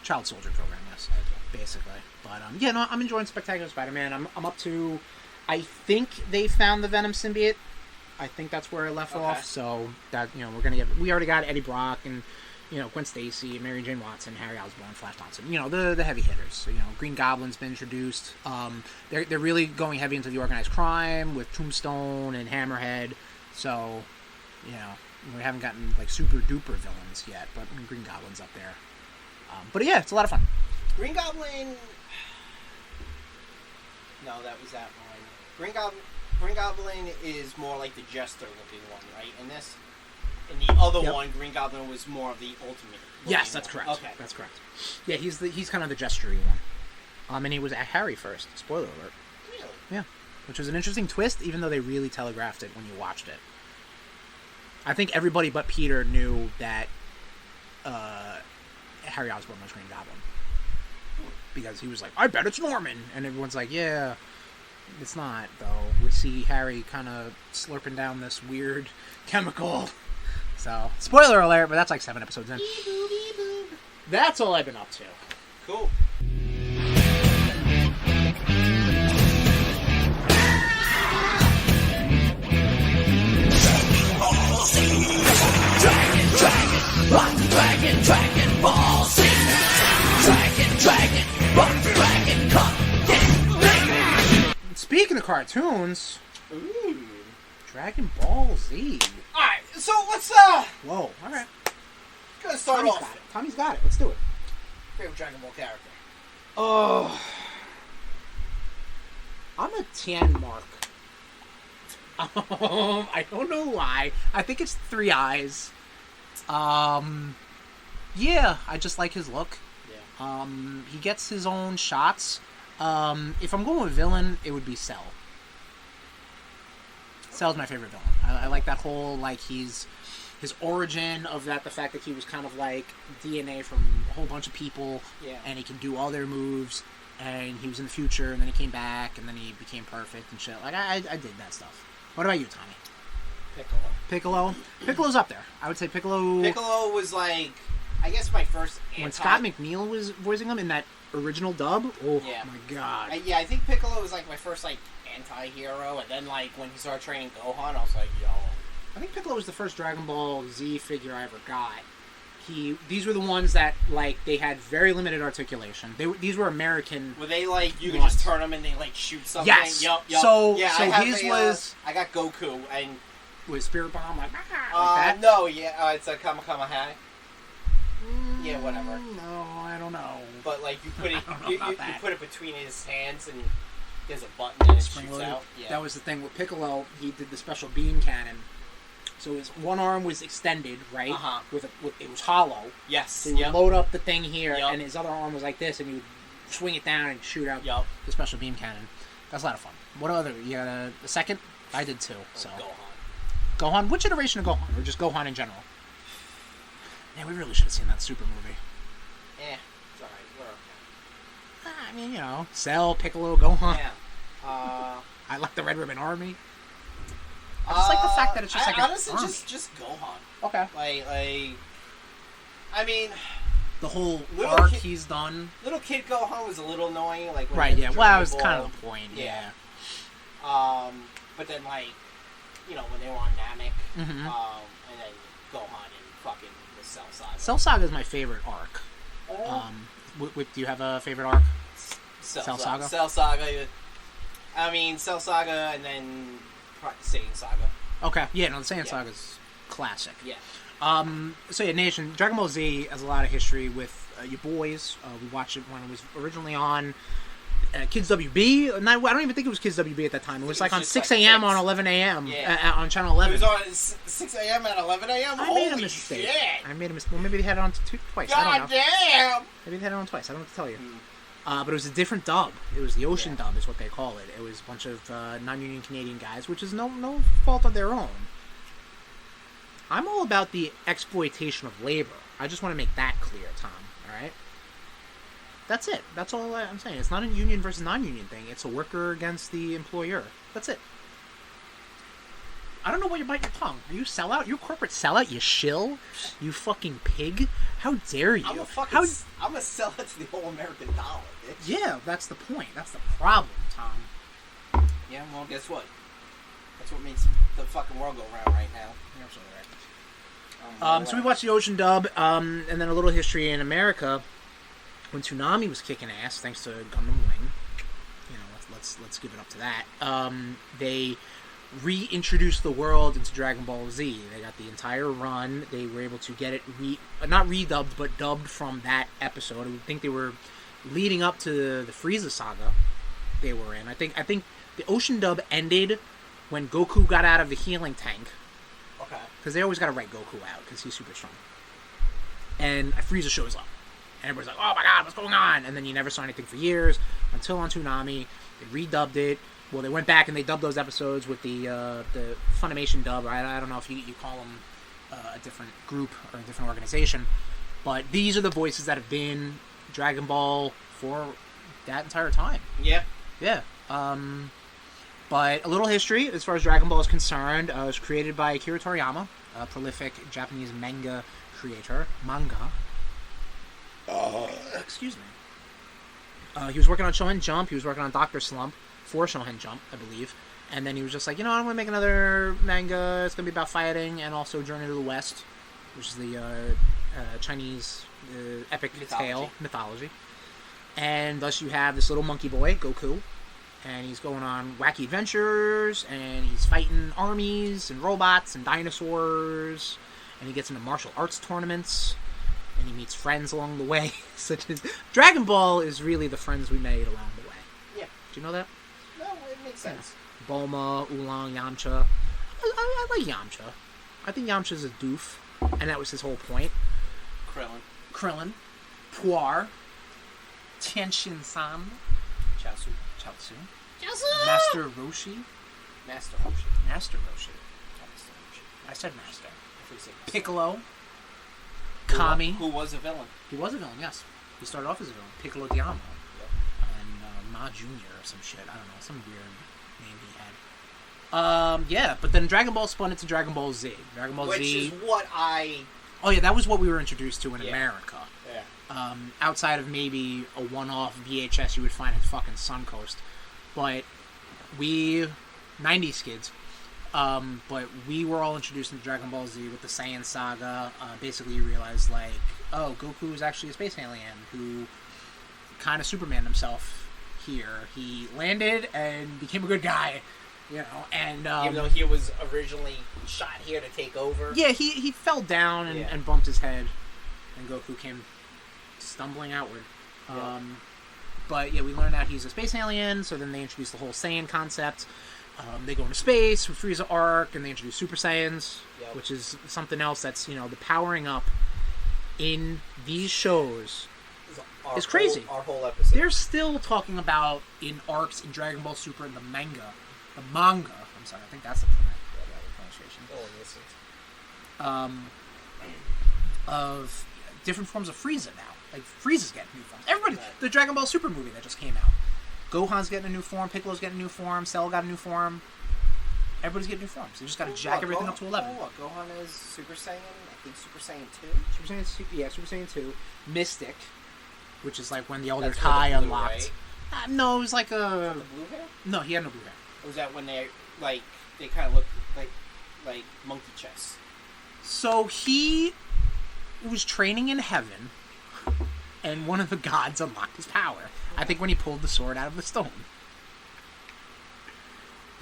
Child Soldier program, yes.
Okay.
Basically. But, yeah, no, I'm enjoying Spectacular Spider-Man. I'm up to... I think they found the Venom symbiote. I think that's where I left off. So, that, we're going to get... We already got Eddie Brock and... Gwen Stacy, Mary Jane Watson, Harry Osborn, Flash Thompson. The heavy hitters. So, Green Goblin's been introduced. They're really going heavy into the organized crime with Tombstone and Hammerhead. So, we haven't gotten like super duper villains yet, but Green Goblin's up there. But yeah, it's a lot of fun.
Green Goblin. No, that was that one. Green Goblin is more like the jester looking one, right? In this. And the other one, Green Goblin, was more of the ultimate.
Yes, that's correct.
Okay.
That's correct. Yeah, he's kind of the gestury one. And he was at Harry first. Spoiler alert.
Really?
Yeah. Which was an interesting twist, even though they really telegraphed it when you watched it. I think everybody but Peter knew that Harry Osborn was Green Goblin. Because he was like, I bet it's Norman. And everyone's like, yeah, it's not, though. We see Harry kind of slurping down this weird chemical. So, spoiler alert, but that's like 7 episodes in. That's all I've been up to.
Cool.
Dragon, Ballz. Dragon,
Speaking of cartoons,
Ooh.
Dragon Ball Z.
Alright, so let's,
Whoa, alright.
gonna start
Tommy's
off.
got it. Tommy's got it. Let's do it.
Favorite Dragon Ball character?
Oh. I'm a 10 mark. I don't know why. I think it's 3 eyes. Yeah, I just like his look.
Yeah.
He gets his own shots. If I'm going with villain, it would be Cell. Cell's my favorite villain. I like that whole, like, his origin of that, the fact that he was kind of like DNA from a whole bunch of people,
Yeah.
and he can do all their moves, and he was in the future, and then he came back, and then he became perfect and shit. Like, I dig that stuff. What about you, Tommy?
Piccolo.
Piccolo's up there. I would say Piccolo...
Piccolo was like, I guess my first
When Scott McNeil was voicing him in that original dub, oh
Yeah.
my god.
I think Piccolo was like my first like anti-hero, and then like when he started training Gohan, I was like, yo.
I think Piccolo was the first Dragon Ball Z figure I ever got. These were the ones that, like, they had very limited articulation. These were American.
Were they like you could
ones.
just turn them and they like shoot something?
Yes.
Yup.
So
I
his
have
was
I got Goku and
with Spirit Bomb like that.
no, it's a Kamehameha. Yeah, whatever.
No, I don't know.
But like you put it,
I don't know
you
about that.
put it between his hands and there's a button and it
Spring
shoots
loaded.
out. Yeah.
That was the thing with Piccolo. He did the special beam cannon. So his one arm was extended, right?
Uh-huh.
It was hollow.
Yes.
So he would load up the thing here,
Yep.
and his other arm was like this, and he would swing it down and shoot out
Yup.
the special beam cannon. That's a lot of fun. What other? You got a second? I did too. So Gohan. Which iteration of Gohan, or just Gohan in general? Yeah, we really should have seen that Super movie.
It's alright. We're okay.
I mean, you know, Cell, Piccolo, Gohan.
Yeah.
I like the Red Ribbon Army. I just like the fact that it's just like
honestly,
an army.
just Gohan.
Okay.
Like, I mean,
The whole
Little
arc
kid-
he's done.
little kid Gohan was a little annoying. Like, when
Right,
he
yeah.
had the
Well, that
Dragon
was
Ball.
kind of the point, yeah.
But then, like, you know, when they were on Namek,
Mhm.
and then Gohan and fucking the Cell Saga.
Cell Saga is my favorite arc. Do you have a favorite arc? Cell Saga?
Cell Saga. I mean, Cell Saga and then Saiyan Saga.
Okay. Yeah, no, the Saiyan
Yeah.
Saga's classic.
Yeah.
So yeah, Nation, Dragon Ball Z has a lot of history with your boys. We watched it when it was originally on Kids WB. I don't even think it was Kids WB at that time. It was like on
just
6
like
a.m.
6.
on 11 a.m.
Yeah.
On Channel 11.
It was on 6 a.m. at 11 a.m.
I
Holy
made a mistake.
shit!
I made a mistake. Well, maybe they had it on twice. I don't
God
know.
damn!
Maybe they had it on twice. I don't know what to tell you. But it was a different dub. It was the Ocean dub, is what they call it. It was a bunch of non-union Canadian guys, which is no fault of their own. I'm all about the exploitation of labor. I just want to make that clear, Tom. All right? That's it. That's all I'm saying. It's not a union versus non-union thing. It's a worker against the employer. That's it. I don't know why you're biting your tongue. Are you sellout? You a corporate sellout? You shill? You fucking pig? How dare you?
I'm a sell it to the whole American dollar, bitch.
Yeah, that's the point. That's the problem, Tom.
Yeah, well, guess what? That's what makes the fucking world go round right now.
You're absolutely right. So we watched the Ocean dub, and then a little history in America. When Toonami was kicking ass, thanks to Gundam Wing, you know, let's give it up to that. They reintroduced the world into Dragon Ball Z. They got the entire run. They were able to get it not redubbed, but dubbed from that episode. I think they were leading up to the Frieza saga they were in. I think the Ocean dub ended when Goku got out of the healing tank.
Okay.
Because they always got to write Goku out because he's super strong. And Frieza shows up. And everybody's like, oh my god, what's going on? And then you never saw anything for years until on Toonami. They redubbed it. Well, they went back and they dubbed those episodes with the Funimation dub. I don't know if you call them a different group or a different organization. But these are the voices that have been Dragon Ball for that entire time.
Yeah.
Yeah. But a little history as far as Dragon Ball is concerned. It was created by Akira Toriyama, a prolific Japanese manga creator. Excuse me. He was working on Shonen Jump. He was working on Dr. Slump for Shonen Jump, I believe. And then he was just like, you know, I'm going to make another manga. It's going to be about fighting and also Journey to the West, which is the Chinese epic mythology. And thus you have this little monkey boy, Goku. And he's going on wacky adventures, and he's fighting armies and robots and dinosaurs, and he gets into martial arts tournaments, and he meets friends along the way, such as Dragon Ball is really the friends we made along the way.
Yeah.
Do you know that?
No, makes sense.
Bulma, Oolong, Yamcha. I like Yamcha. I think Yamcha's a doof, and that was his whole point. Krillin. Puar. Tenshin-san.
Chaozu.
Master Roshi.
Master Roshi.
Master Roshi. I said Master. Piccolo.
Who
Kami.
Who was a villain.
He was a villain, yes. He started off as a villain. Piccolo Diamo.
Yep.
And Ma Jr. or some shit. I don't know. Some weird name he had. Yeah, but then Dragon Ball spun into Dragon Ball Z. Dragon Ball
Which
Z.
is what I...
Oh, yeah, that was what we were introduced to in
Yeah.
America.
Yeah.
Outside of maybe a one-off VHS you would find at fucking Suncoast. But we... 90s kids. But we were all introduced into Dragon Ball Z with the Saiyan saga. Basically, you realize, like, oh, Goku is actually a space alien who kind of Superman himself here. He landed and became a good guy, you know, and...
even though he was originally shot here to take over.
Yeah, he fell down and,
Yeah.
and bumped his head, and Goku came stumbling outward.
Yeah.
But, yeah, we learned that he's a space alien, so then they introduced the whole Saiyan concept. They go into space with Frieza arc, and they introduce Super Saiyans,
Yep.
which is something else that's, you know, the powering up in these shows. It's crazy.
Our whole episode.
They're still talking about in arcs in Dragon Ball Super and the manga. I'm sorry, I think that's the pronunciation.
Oh, listen.
Of different forms of Frieza now. Like, Frieza's getting new forms. Everybody,
Right.
the Dragon Ball Super movie that just came out. Gohan's getting a new form, Piccolo's getting a new form, Cell got a new form. Everybody's getting new forms. They just gotta jack everything up to 11.
Gohan is Super Saiyan, I think Super Saiyan 2?
Super Saiyan 2. Mystic, which is like when the Elder
That's
Kai
with the blue,
unlocked. No, it was like a...
The blue hair?
No, he had no blue hair.
Or was that when they kind of looked like monkey chess?
So he was training in heaven, and one of the gods unlocked his power. I think when he pulled the sword out of the stone.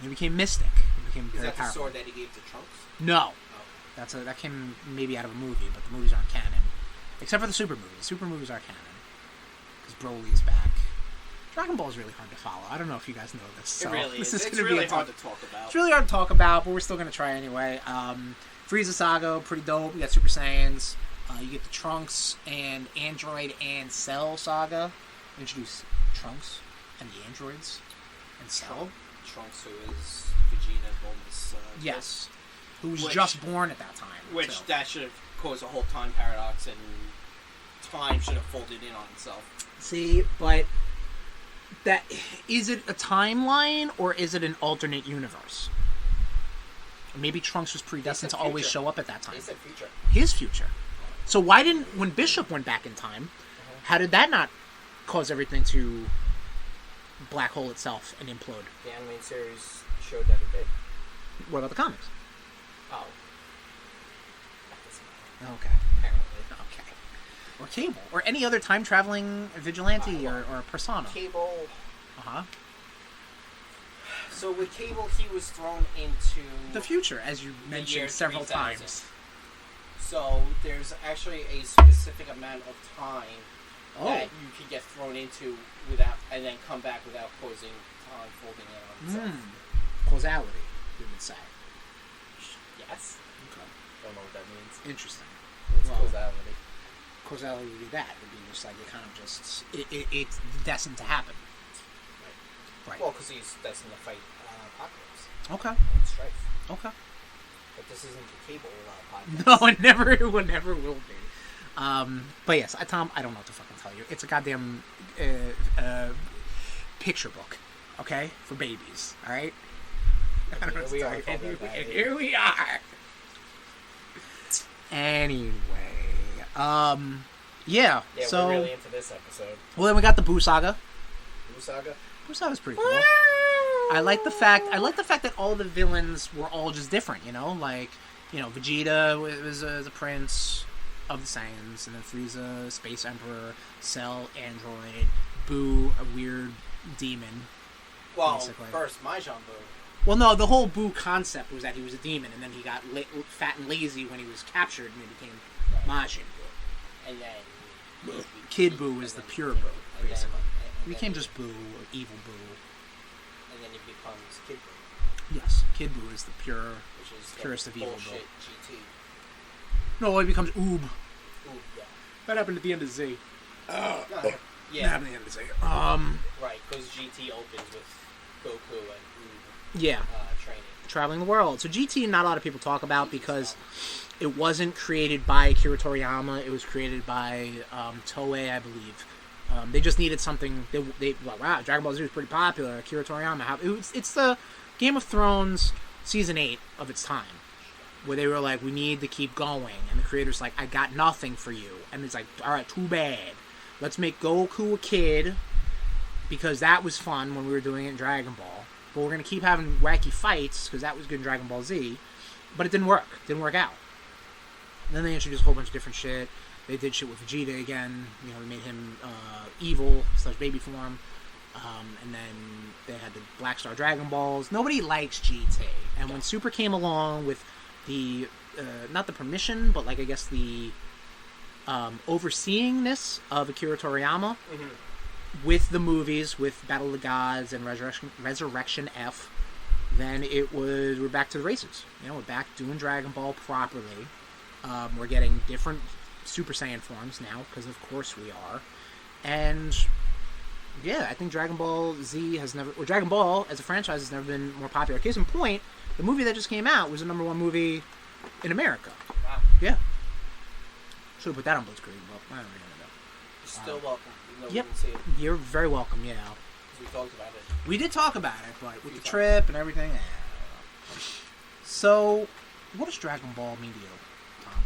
He became mystic. He became
Is
very
that the
powerful.
sword that he gave to Trunks?
No.
Oh.
That came maybe out of a movie, but the movies aren't canon. Except for the Super movies. Super movies are canon. Because Broly's back. Dragon Ball is really hard to follow. I don't know if you guys know this. So
It really
this
is.
is
It's
gonna
really
be
hard to talk about.
It's really hard to talk about, but we're still going to try anyway. Frieza Saga, pretty dope. You got Super Saiyans. You get the Trunks and Android and Cell Saga. Introduce Trunks and the androids and Cell.
Trunks, who is Vegeta, Bulma's
Yes. Who was
Which-
just born at that time.
Which
so.
that should have caused a whole time paradox, and time should have folded in on itself.
See, but that is it a timeline or is it an alternate universe? Or maybe Trunks was predestined to always
future.
show up at that time.
They said future.
His future. So why didn't, when Bishop went back in time, how did that not cause everything to black hole itself and implode?
The animated series showed that it did.
What about the comics?
Oh. That doesn't matter.
Okay.
Apparently.
Okay. Or Cable. Or any other time-traveling vigilante or persona.
Cable.
Uh-huh.
So with Cable, he was thrown into
The future, as you
the year
mentioned several
3000.
times.
So there's actually a specific amount of time that you can get thrown into without, and then come back without causing time folding in on itself.
Causality, we would say.
Yes.
Okay.
Don't know what that means.
Interesting.
What's
Well,
causality?
Causality would be that. It would be just like it kind of just... It's destined to happen. Right.
Well, because he's destined to fight Apocalypse
Okay.
and Strife.
Okay.
But this isn't the Cable podcast.
No, it never will be. But yes, Tom, I don't know what to fucking tell you. It's a goddamn picture book, okay, for babies. All right. I don't know what to tell you. And here we are. Anyway, yeah.
Yeah,
So,
we're really into this episode.
well, then we got the Buu Saga.
Buu Saga.
Buu Saga's pretty cool. I like the fact that all the villains were all just different. You know, like, you know, Vegeta was the prince of the Saiyans, and then Frieza, Space Emperor, Cell, Android, Buu, a weird demon.
Well,
Basically.
first Majin Buu.
Well, no, the whole Buu concept was that he was a demon, and then he got fat and lazy when he was captured, and he became Majin Buu.
And then
Kid Buu is the pure Buu,
and
basically.
then-
He became just Buu, or evil Buu.
and then he becomes Kid Buu,
Yes, Kid Buu is the
which is
purest of evil.
bullshit GT.
No, he becomes Oob.
Ooh, yeah.
That happened at the end of Z.
Yeah.
That happened at the end of Z.
Right, because GT opens with Goku and Oob
Yeah.
training.
Traveling the world. So GT, not a lot of people talk about because it wasn't created by Akira Toriyama. It was created by Toei, I believe. They just needed something. They wow, Dragon Ball Z was pretty popular. Akira Toriyama. It's the Game of Thrones season 8 of its time, where they were like, we need to keep going, and the creator's like, I got nothing for you, and it's like, all right, too bad. Let's make Goku a kid because that was fun when we were doing it in Dragon Ball. But we're gonna keep having wacky fights because that was good in Dragon Ball Z, but it didn't work. Didn't work out. And then they introduced a whole bunch of different shit. They did shit with Vegeta again. You know, they made him evil / baby form. And then they had the Black Star Dragon Balls. Nobody likes GT. And when Super came along with the, not the permission, but like I guess the overseeingness of Akira Toriyama with the movies, with Battle of the Gods and Resurrection F, then we're back to the races. You know, we're back doing Dragon Ball properly. We're getting different Super Saiyan forms now, because of course we are. And yeah, I think Dragon Ball Z Dragon Ball as a franchise has never been more popular. Case in point, the movie that just came out was the #1 movie in America.
Wow.
Yeah. Should have put that on Blitzkrieg, but I don't really know.
You're still welcome. Even though
Yep.
we didn't see it.
You're very welcome, yeah.
'Cause we talked about it.
We did talk about it, but with the trip and everything, I don't know. So, what does Dragon Ball mean to you, Tom?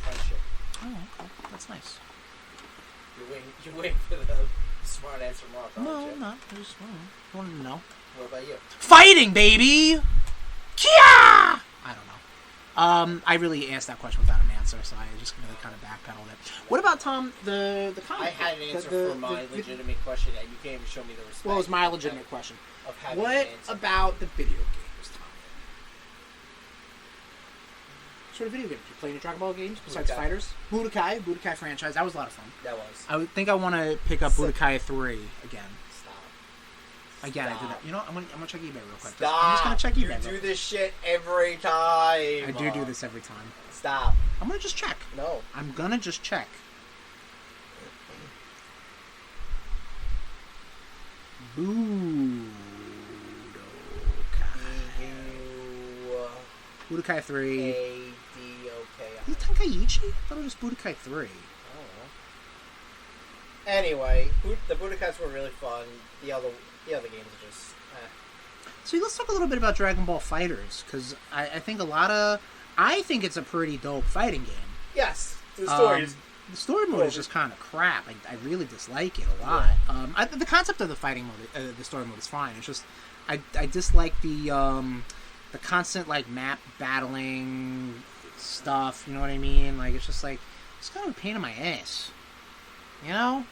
Friendship.
Oh, okay. That's nice.
You're waiting for the smart answer mark, aren't
No,
you?
I'm not. I just wanted to know.
What about you?
Fighting, baby! Kia! I don't know. I really asked that question without an answer, so I just really kind of backpedaled it. What about, Tom, the comic?
I had an answer for my legitimate question, and you can't even show me the respect.
Well, it was my legitimate question.
Of having
What
an answer.
about the video games, Tom? What sort of video games? You playing Dragon Ball games besides
Budokai.
Fighters? Budokai franchise. That was a lot of fun.
That was.
I think I want to pick up Budokai 3 again.
Stop.
Again, I
Stop.
did that. You know, I'm gonna check eBay real quick.
Stop.
I'm just gonna check eBay.
You
real
do
quick.
this shit every time.
I do this every time.
Stop.
I'm gonna just check.
No.
I'm gonna just check. Budokai 3.
A-D-O-K-I.
Is it Tenkaichi? I thought it was Budokai 3.
I don't know. Anyway, the Budokais were really fun. The other games are just.
So let's talk a little bit about Dragon Ball Fighters, because I think I think it's a pretty dope fighting game.
Yes, the story is.
The story mode is just kind of crap. I really dislike it a lot. Yeah. The concept of the fighting mode, the story mode is fine. It's just I dislike the constant like map battling stuff. You know what I mean? Like it's just like it's kind of a pain in my ass. You know,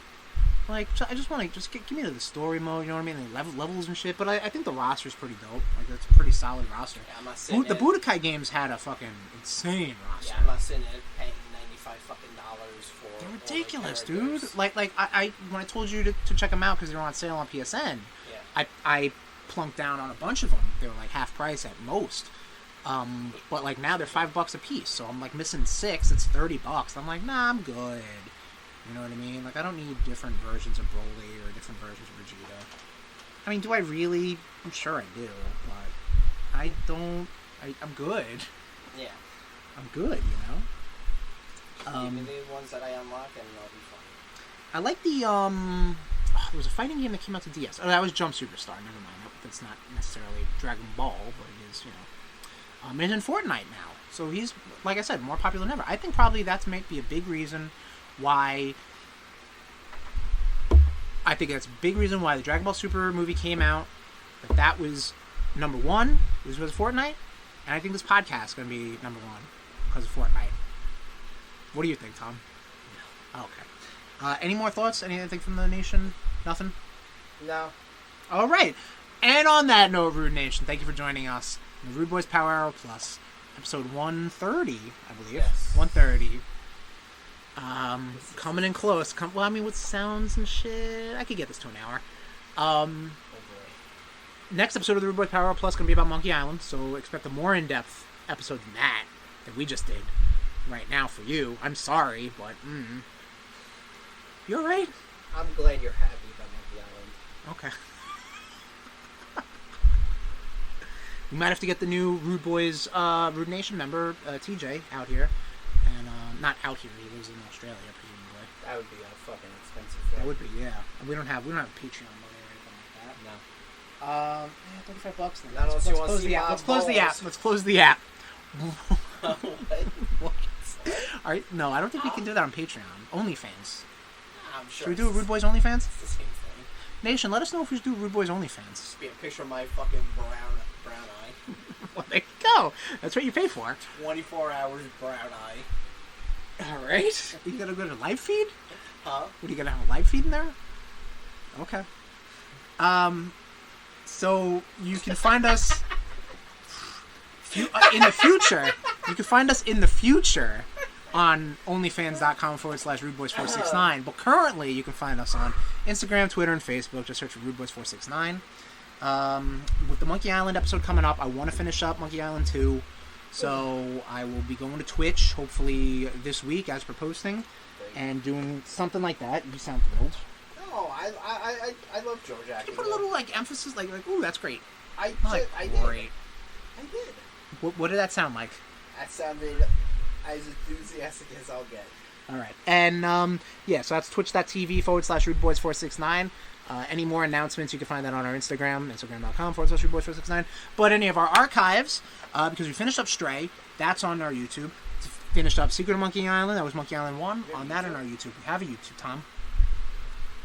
like I just want to just give me to the story mode. You know what I mean? Like levels and shit. But I think the roster's pretty dope. Like it's a pretty solid roster.
Yeah, I'm not sitting
The Budokai games had a fucking insane roster.
Yeah, I'm not sitting there paying $95 for.
They're ridiculous, dude. Like I when I told you to check them out because they were on sale on PSN,
yeah.
I plunked down on a bunch of them. They were like half price at most. But like now they're $5 a piece, so I'm like missing 6. It's $30. I'm like, nah, I'm good. You know what I mean? Like I don't need different versions of Broly or different versions of Vegeta. I mean, do I really? I'm sure I do, but I don't. I'm good.
Yeah.
I'm good, you know.
Give me the ones that I unlock and they'll be fun.
I like the there was a fighting game that came out to DS. Oh, that was Jump Superstar. Never mind. That's not necessarily Dragon Ball, but it is, you know. He's in Fortnite now, so he's, like I said, more popular than ever. I think probably that might be a big reason why. I think that's a big reason why the Dragon Ball Super movie came out. That was #1. Was Fortnite, and I think this podcast is going to be #1 because of Fortnite. What do you think, Tom? No. Oh, okay. Any more thoughts? Anything from the nation? Nothing?
No.
All right. And on that note, Rude Nation, thank you for joining us in the RudeBoyz Power Hour Plus, episode 130, I believe.
Yes.
130. Coming in close. Well, I mean, with sounds and shit, I could get this to an hour.
Oh boy.
next episode of the Rude Boys Power Hour Plus is going to be about Monkey Island, so expect a more in-depth episode than that we just did right now for you. I'm sorry, but you alright?
I'm glad you're happy about Monkey Island.
Okay. We might have to get the new RudeBoyz RudeNation member, TJ, out here. And, not out here, he lives in Australia, presumably.
That would be a fucking expensive thing.
That would be, yeah. And we don't have Patreon money or anything like that.
No.
$35 then.
Not unless you want to see my
Let's close the app.
balls.
Let's close the app.
What?
Alright, no, I don't think we can do that on Patreon. OnlyFans.
I'm sure.
Should we do a RudeBoyz OnlyFans?
It's the same thing.
Nation, let us know if we should do RudeBoyz OnlyFans.
Just be a picture of my fucking brown eye.
Well, there you go. That's what you pay for.
24 hours brown eye.
Alright. You gonna go to live feed?
Huh?
What, are you gonna have a live feed in there? Okay. So you can find us in the future. You can find us in the future on onlyfans.com/RudeBoyz469. But currently, you can find us on Instagram, Twitter, and Facebook. Just search for RudeBoyz469. With the Monkey Island episode coming up, I want to finish up Monkey Island 2. So I will be going to Twitch, hopefully this week, as per posting, and doing something like that. You sound thrilled.
No, I love George acting.
You put a little emphasis, like, ooh, that's great.
I did.
I
did.
What did that sound like?
That sounded as enthusiastic as I'll get.
All right. And, so that's twitch.tv/RudeBoyz469. Any more announcements, you can find that on our Instagram, instagram.com/RudeBoyz469. But any of our archives, because we finished up Stray, that's on our YouTube. Finished up Secret of Monkey Island, that was Monkey Island 1, on that on our YouTube. We have a YouTube, Tom.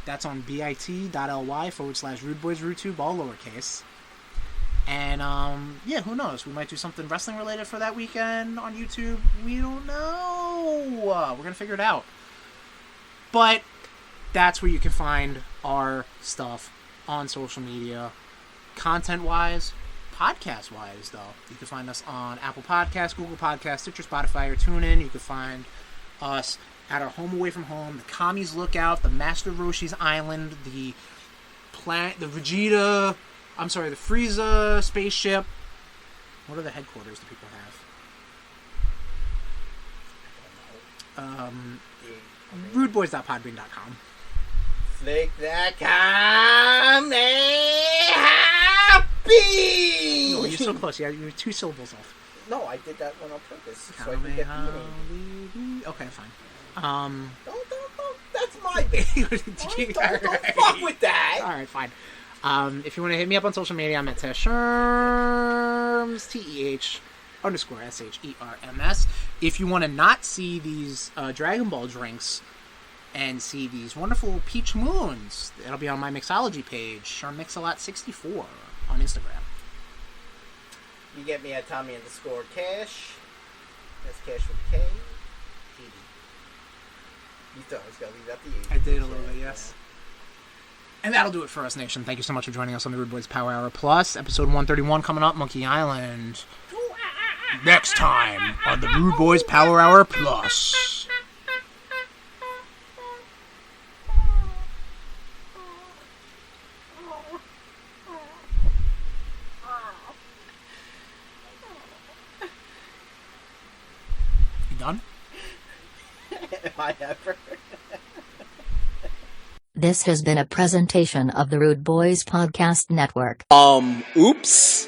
That's on bit.ly/RudeBoyzRudeTube, all lowercase. And, who knows? We might do something wrestling related for that weekend on YouTube. We don't know. We're going to figure it out. But that's where you can find our stuff on social media. Content-wise, podcast-wise, though. You can find us on Apple Podcasts, Google Podcasts, Stitcher, Spotify, or TuneIn. You can find us at our home away from home, the Kami's Lookout, the Master Roshi's Island, the Frieza spaceship. What are the headquarters that people have? RudeBoyz.podbean.com.
Flick that Kami happy!
Oh, you're so close. Yeah, you were 2 syllables off.
No, I did that one on purpose. So I could get the name.
Okay, fine.
Don't. That's my baby. Don't fuck with that.
All right, fine. If you want to hit me up on social media, I'm at Tesherms, TEH_SHERMS. If you want to not see these Dragon Ball drinks and see these wonderful peach moons, that'll be on my mixology page, ShermMixalot64 on Instagram.
You get me at Tommy_Cash. That's Cash with a K. You thought I was going to leave that to you.
I did a little bit, yes. And that'll do it for us, Nation. Thank you so much for joining us on the RudeBoyz Power Hour Plus. Episode 131 coming up, Monkey Island. Next time on the RudeBoyz Power Hour Plus. You done?
Am I ever?
This has been a presentation of the RudeBoyz Podcast Network.
Oops.